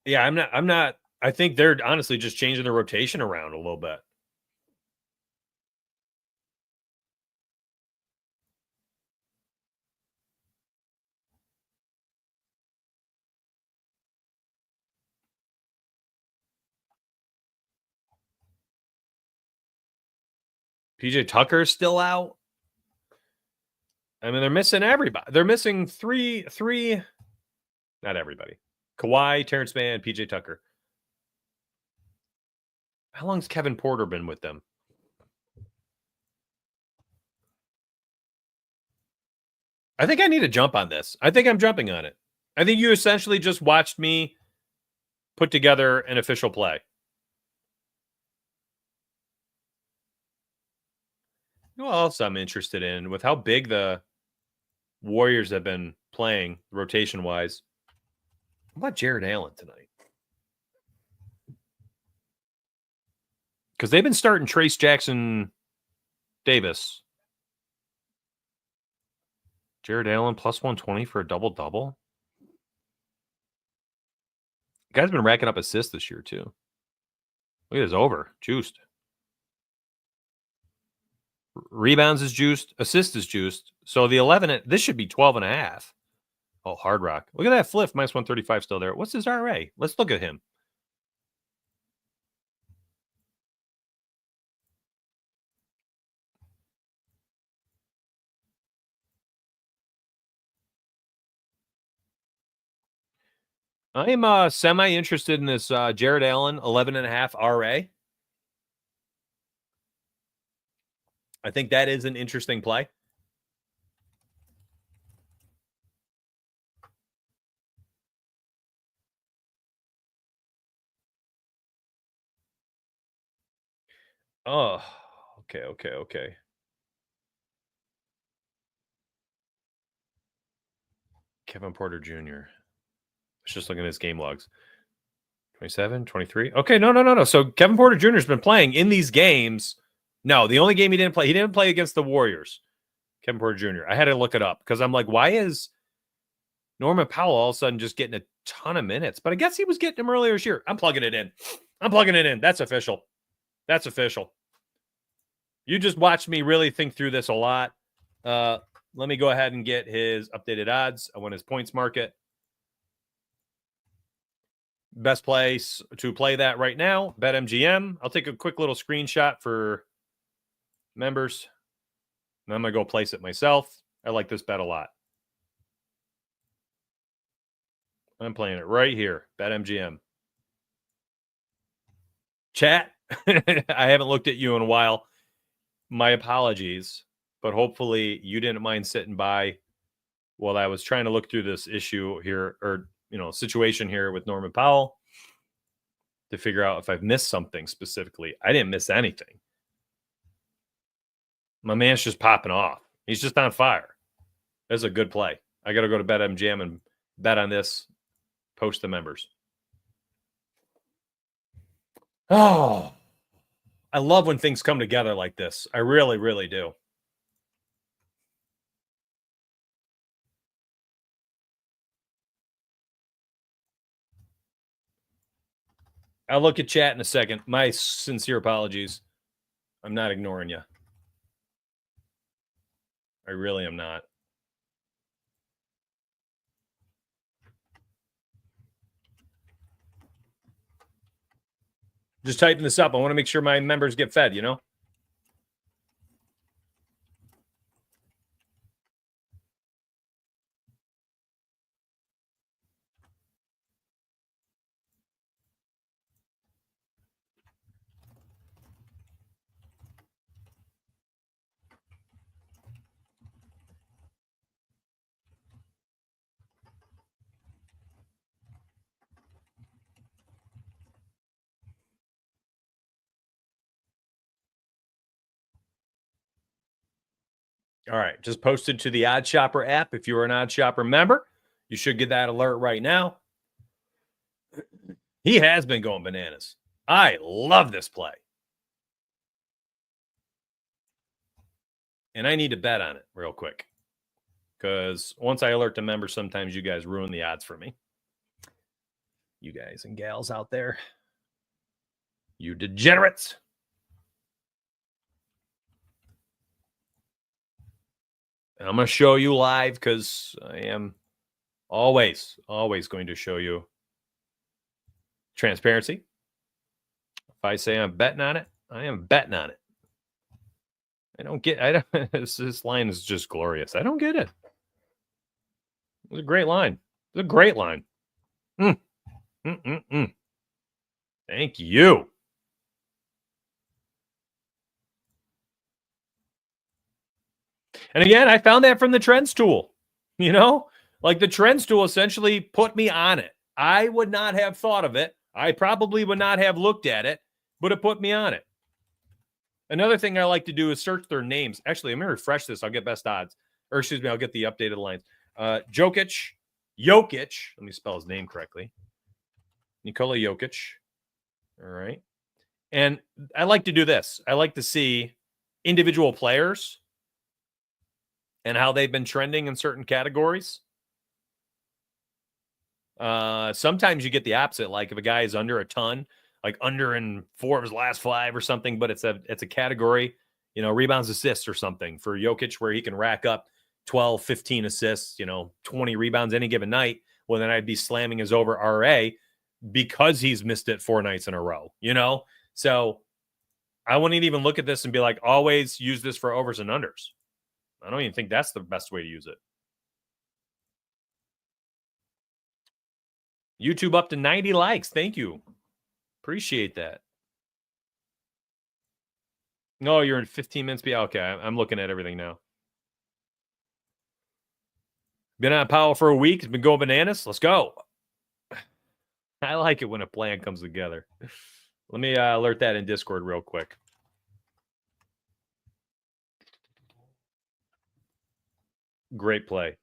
Yeah, I'm not. I think they're honestly just changing the rotation around a little bit. PJ Tucker's still out. I mean, they're missing everybody. They're missing three. Not everybody. Kawhi, Terrence Mann, PJ Tucker. How long's Kevin Porter been with them? I think I need to jump on this. I think I'm jumping on it. I think you essentially just watched me put together an official play. You know what else I'm interested in with how big the Warriors have been playing rotation-wise? How about Jared Allen tonight? Because they've been starting Trace Jackson Davis. Jared Allen plus 120 for a double-double. Guy's been racking up assists this year, too. Look at his over. Juiced. Rebounds is juiced. Assist is juiced. So the 11, this should be 12.5. Oh, Hard Rock. Look at that flip. Minus 135 still there. What's his RA? Let's look at him. I'm semi-interested in this Jared Allen 11.5 RA. I think that is an interesting play. Oh, okay. Kevin Porter Jr. Let's just look at his game logs. 27, 23. Okay, no. So Kevin Porter Jr. has been playing in these games. No, the only game he didn't play against the Warriors. Kevin Porter Jr. I had to look it up because I'm like, why is Norman Powell all of a sudden just getting a ton of minutes? But I guess he was getting them earlier this year. I'm plugging it in. I'm plugging it in. That's official. That's official. You just watched me really think through this a lot. Let me go ahead and get his updated odds. I want his points market. Best place to play that right now, BetMGM. I'll take a quick little screenshot for members. And I'm going to go place it myself. I like this bet a lot. I'm playing it right here, BetMGM. Chat, I haven't looked at you in a while. My apologies, but hopefully you didn't mind sitting by while I was trying to look through this issue here, or situation here with Norman Powell to figure out if I've missed something specifically. I didn't miss anything. My man's just popping off. He's just on fire. That's a good play. I got to go to BetMGM and bet on this. Post the members. Oh, I love when things come together like this. I really, really do. I'll look at chat in a second. My sincere apologies. I'm not ignoring you. I really am not. Just typing this up. I want to make sure my members get fed, All right. Just posted to the Odd Shopper app. If you're an Odd Shopper member, you should get that alert right now. He has been going bananas. I love this play. And I need to bet on it real quick. Because once I alert the members, sometimes you guys ruin the odds for me. You guys and gals out there. You degenerates. And I'm going to show you live because I am always going to show you transparency. If I say I'm betting on it, I am betting on it. This line is just glorious. I don't get it. It was a great line. It was a great line. Thank you. And again, I found that from the trends tool. Like the trends tool essentially put me on it. I would not have thought of it. I probably would not have looked at it, but it put me on it. Another thing I like to do is search their names. Actually, I'm going to refresh this. I'll get best odds. Or excuse me, I'll get the updated lines. Jokic. Let me spell his name correctly. Nikola Jokic. All right. And I like to do this. I like to see individual players and how they've been trending in certain categories. Sometimes you get the opposite. Like if a guy is under a ton, like under in 4 of his last 5 or something, but it's a category, rebounds, assists or something for Jokic where he can rack up 12, 15 assists, 20 rebounds any given night. Well, then I'd be slamming his over RA because he's missed it 4 nights in a row, So I wouldn't even look at this and be like, always use this for overs and unders. I don't even think that's the best way to use it. YouTube up to 90 likes. Thank you. Appreciate that. No, you're in 15 minutes. Okay, I'm looking at everything now. Been on Powell for a week. It's been going bananas. Let's go. I like it when a plan comes together. Let me alert that in Discord real quick. Great play.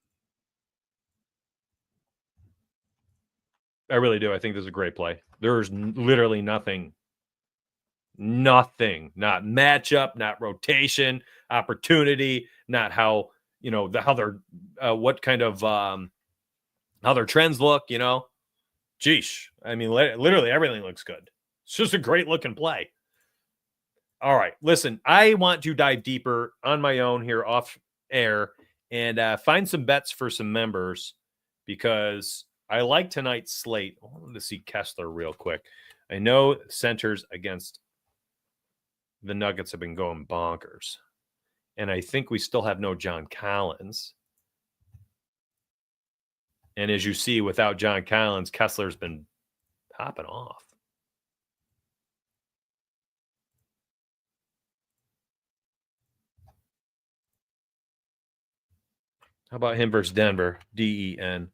I really do. I think this is a great play. There's literally nothing, not matchup, not rotation, opportunity, not how, how they're, what kind of, how their trends look, Geesh. I mean, literally everything looks good. It's just a great looking play. All right, listen, I want to dive deeper on my own here off air and find some bets for some members because I like tonight's slate. I wanted to see Kessler real quick. I know centers against the Nuggets have been going bonkers, and I think we still have no John Collins. And as you see, without John Collins, Kessler's been popping off. How about him versus Denver? DEN.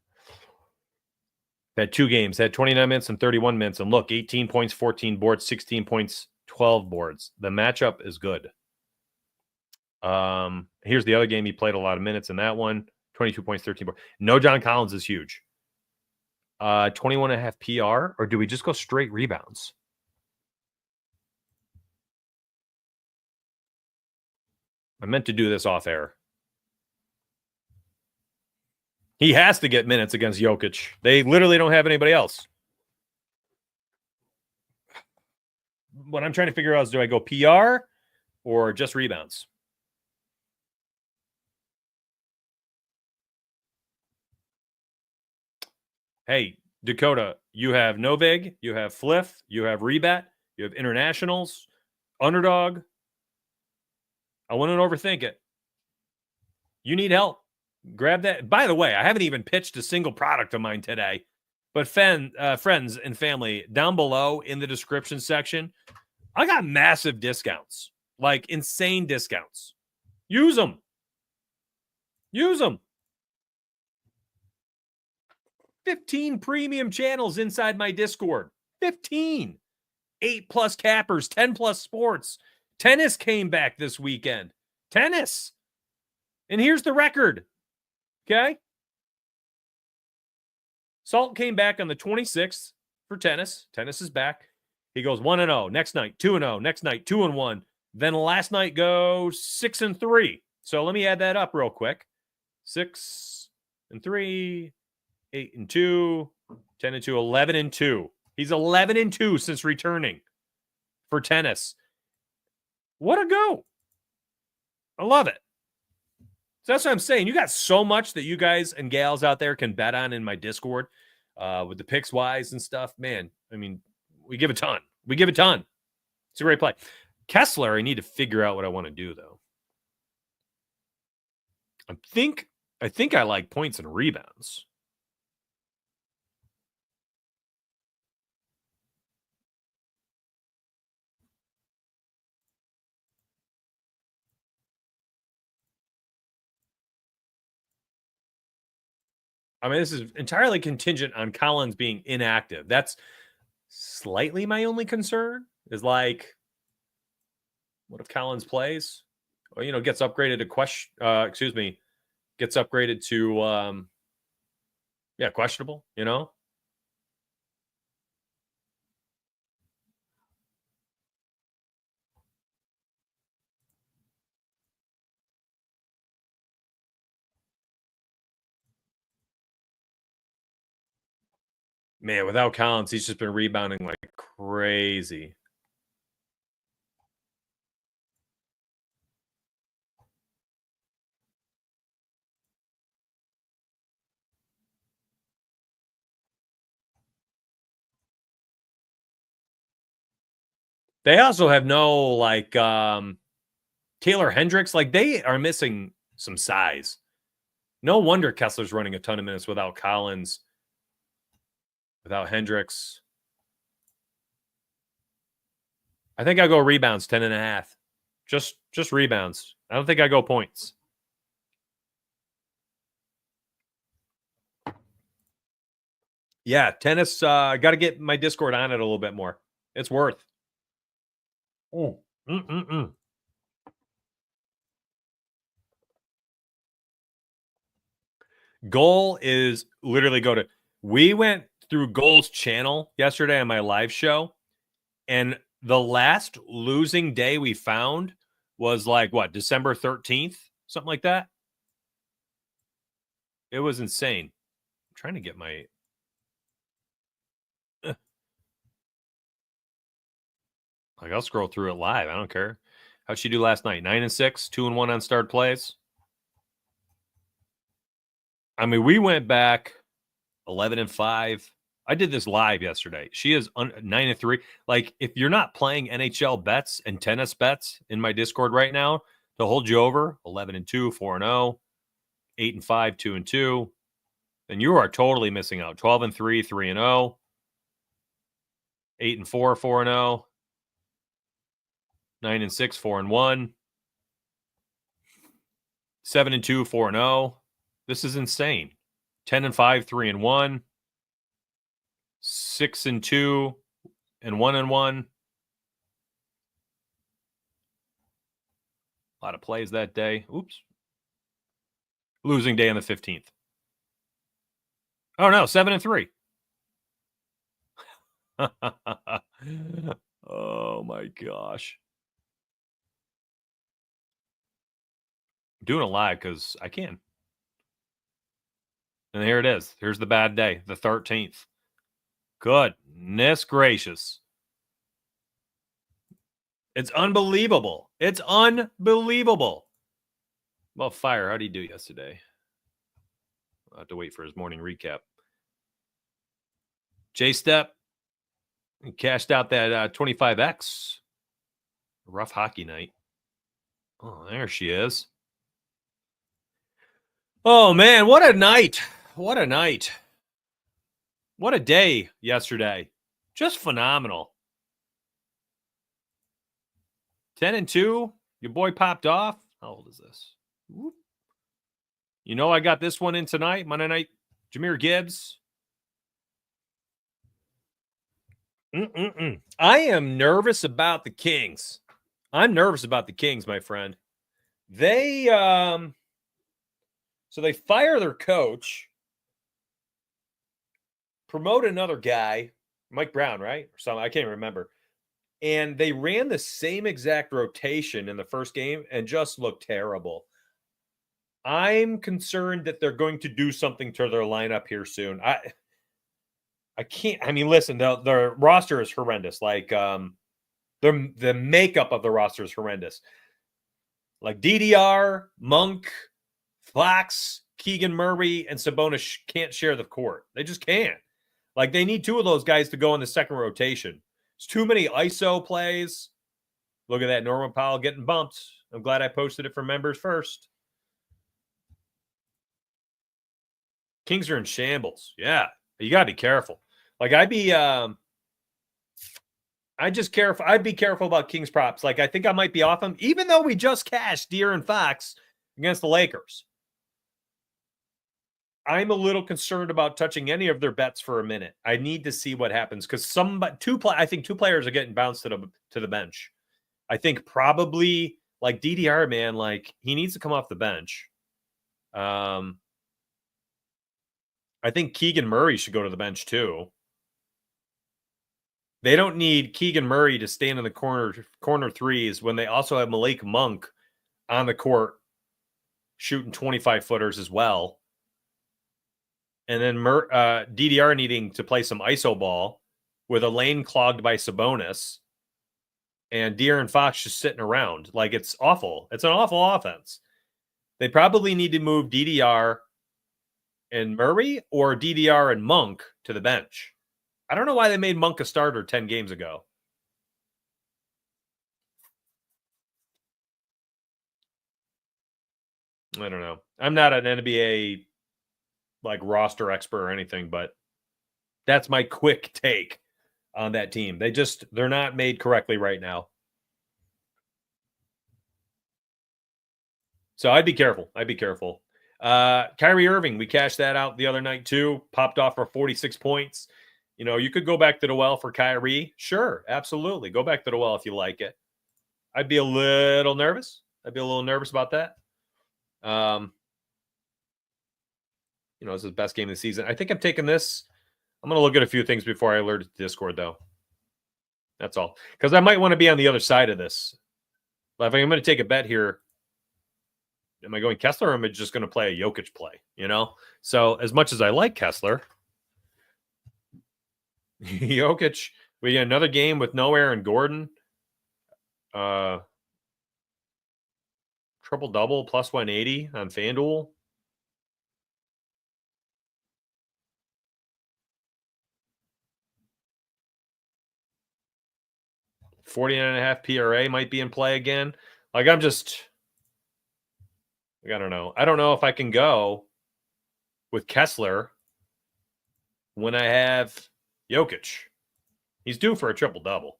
Had 2 games, had 29 minutes and 31 minutes. And look, 18 points, 14 boards, 16 points, 12 boards. The matchup is good. Here's the other game. He played a lot of minutes in that one. 22 points, 13 boards. No John Collins is huge. 21.5 PR, or do we just go straight rebounds? I meant to do this off air. He has to get minutes against Jokic. They literally don't have anybody else. What I'm trying to figure out is, do I go PR or just rebounds? Hey, Dakota, you have Novig, you have Fliff, you have Rebat, you have internationals, underdog. I wouldn't overthink it. You need help. Grab that. By the way, I haven't even pitched a single product of mine today. But friends and family, down below in the description section, I got massive discounts, like insane discounts. Use them. Use them. 15 premium channels inside my Discord. 15. 8+ cappers, 10+ sports. Tennis came back this weekend. Tennis. And here's the record. Okay. Salt came back on the 26th for tennis. Tennis is back. He goes 1-0. Next night, 2-0. Next night, 2-1. Then last night goes 6-3. So let me add that up real quick. 6-3, 8-2, 10-2, 11-2. He's 11-2 since returning for tennis. What a go. I love it. So that's what I'm saying. You got so much that you guys and gals out there can bet on in my Discord with the picks wise and stuff. Man, I mean, we give a ton. We give a ton. It's a great play. Kessler, I need to figure out what I want to do, though. I think I like points and rebounds. I mean, this is entirely contingent on Collins being inactive. That's slightly my only concern is like, what if Collins plays? Or, gets upgraded to gets upgraded to, questionable, Man, without Collins, he's just been rebounding like crazy. They also have no Taylor Hendricks. Like, they are missing some size. No wonder Kessler's running a ton of minutes without Collins, without Hendricks. I think I go rebounds 10.5. Just rebounds. I don't think I go points. Yeah, tennis. I got to get my Discord on it a little bit more. It's worth. Goal is literally we went through Goal's channel yesterday on my live show, and the last losing day we found was December 13th, something like that. It was insane. I'm trying to get my Like, I'll scroll through it live. I don't care. How'd she do last night? 9-6, 2-1 on starred plays. I mean, we went back 11-5. I did this live yesterday. She is 9-3. Like, if you're not playing NHL bets and tennis bets in my Discord right now to hold you over 11-2, 4-0, 8-5, 2-2, then you are totally missing out. 12-3, 3-0, 8-4, 4-0, 9-6, 4-1, 7-2, 4-0. This is insane. 10-5, 3-1, 6-2, and 1-1. A lot of plays that day. Oops. Losing day on the 15th. Oh no, 7-3. Oh my gosh. I'm doing it live because I can. And here it is. Here's the bad day, the 13th. Goodness gracious. It's unbelievable. It's unbelievable. Well, Fire, how did he do yesterday? I'll have to wait for his morning recap. J-Step cashed out that 25X. Rough hockey night. Oh, there she is. Oh, man, what a night. What a night. What a day yesterday. Just phenomenal. 10-2. Your boy popped off. How old is this? Whoop. You know I got this one in tonight. Monday night. Jahmyr Gibbs. I am nervous about the Kings. I'm nervous about the Kings, my friend. They so they fire their coach, promote another guy, Mike Brown, right? Or something. I can't remember. And they ran the same exact rotation in the first game and just looked terrible. I'm concerned that they're going to do something to their lineup here soon. I can't. I mean, listen, the roster is horrendous. Like, the makeup of the roster is horrendous. Like DDR, Monk, Fox, Keegan Murray, and Sabonis can't share the court. They just can't. Like, they need two of those guys to go in the second rotation. It's too many ISO plays. Look at that, Norman Powell getting bumped. I'm glad I posted it for members first. Kings are in shambles. Yeah, you got to be careful. Like, I'd be careful about Kings props. Like, I think I might be off them, even though we just cashed De'Aaron Fox against the Lakers. I'm a little concerned about touching any of their bets for a minute. I need to see what happens because I think two players are getting bounced to the bench. I think probably like DDR, man, like he needs to come off the bench. I think Keegan Murray should go to the bench too. They don't need Keegan Murray to stand in the corner threes when they also have Malik Monk on the court shooting 25-footers as well. And then DDR needing to play some ISO ball with a lane clogged by Sabonis and De'Aaron Fox just sitting around. Like, it's awful. It's an awful offense. They probably need to move DDR and Murray or DDR and Monk to the bench. I don't know why they made Monk a starter 10 games ago. I don't know. I'm not an NBA like roster expert or anything, but that's my quick take on that team. They're not made correctly right now. So I'd be careful. Kyrie Irving, we cashed that out the other night too. Popped off for 46 points. You know, you could go back to the well for Kyrie. Sure, absolutely. Go back to the well if you like it. I'd be a little nervous. About that. You know, this is the best game of the season. I think I'm taking this. I'm going to look at a few things before I alert the Discord, though. That's all. Because I might want to be on the other side of this. But if I'm going to take a bet here, am I going Kessler or am I just going to play a Jokic play? You know? So as much as I like Kessler, Jokic, we get another game with no Aaron Gordon. Triple double plus 180 on FanDuel. $49.5 PRA might be in play again. Like, I don't know. I don't know if I can go with Kessler when I have Jokic. He's due for a triple double.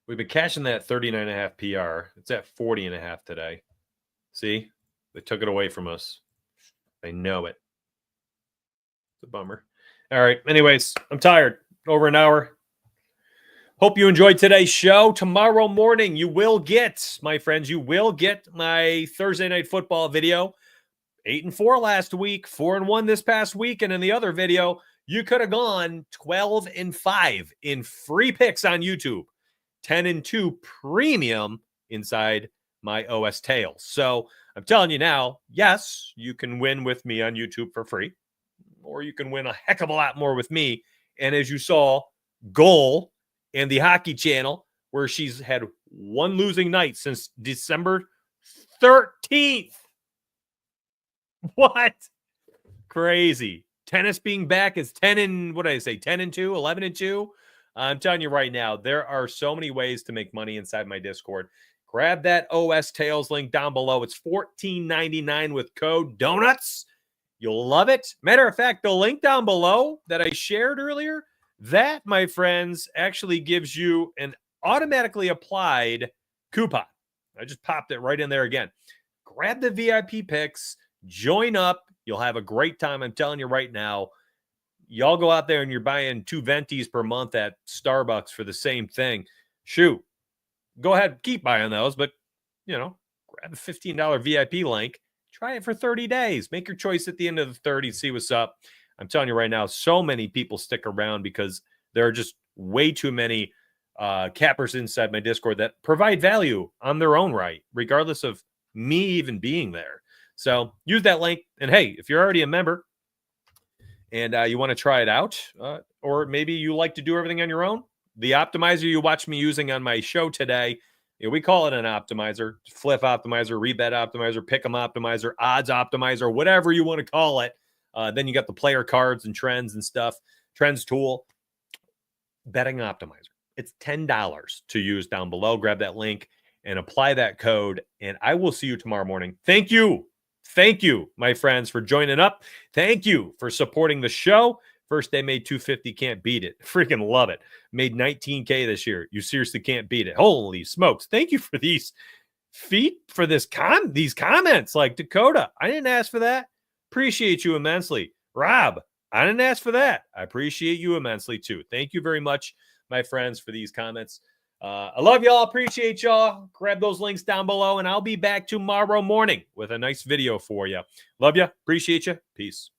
We've been cashing that 39.5 PR. It's at 40.5 today. See? They took it away from us. They know it. It's a bummer. All right. Anyways, I'm tired. Over an hour. Hope you enjoyed today's show. Tomorrow morning, you will get, my friends, you will get my Thursday Night Football video. 8-4 last week, 4-1 this past week. And in the other video, you could have gone 12-5 in free picks on YouTube. 10-2 premium inside my OS Tails. So I'm telling you now, yes, you can win with me on YouTube for free, or you can win a heck of a lot more with me. And as you saw, Goal and the Hockey Channel, where she's had one losing night since December 13th. What? Crazy. Tennis being back is 10-2, 11-2. I'm telling you right now, there are so many ways to make money inside my Discord. Grab that OS Tails link down below. It's $14.99 with code DONUTS. You'll love it. Matter of fact, the link down below that I shared earlier, that, my friends, actually gives you an automatically applied coupon. I just popped it right in there again. Grab the VIP picks, join up. You'll have a great time. I'm telling you right now. Y'all go out there and you're buying 2 Ventis per month at Starbucks for the same thing. Shoot, go ahead, keep buying those, but, grab a $15 VIP link. Try it for 30 days. Make your choice at the end of the 30, see what's up. I'm telling you right now, so many people stick around because there are just way too many cappers inside my Discord that provide value on their own right, regardless of me even being there. So use that link. And hey, if you're already a member, and you want to try it out, or maybe you like to do everything on your own, the optimizer you watch me using on my show today, we call it an optimizer, flip optimizer, rebet optimizer, pick'em optimizer, odds optimizer, whatever you want to call it. Then you got the player cards and trends and stuff, trends tool, betting optimizer. It's $10 to use down below. Grab that link and apply that code, and I will see you tomorrow morning. Thank you. Thank you, my friends, for joining up. Thank you for supporting the show. First day made 250, can't beat it. Freaking love it. Made 19K this year. You seriously can't beat it. Holy smokes. Thank you for these these comments. Like, Dakota, I didn't ask for that. Appreciate you immensely. Rob, I didn't ask for that. I appreciate you immensely too. Thank you very much, my friends, for these comments. I love y'all. Appreciate y'all. Grab those links down below, and I'll be back tomorrow morning with a nice video for you. Love you. Appreciate you. Peace.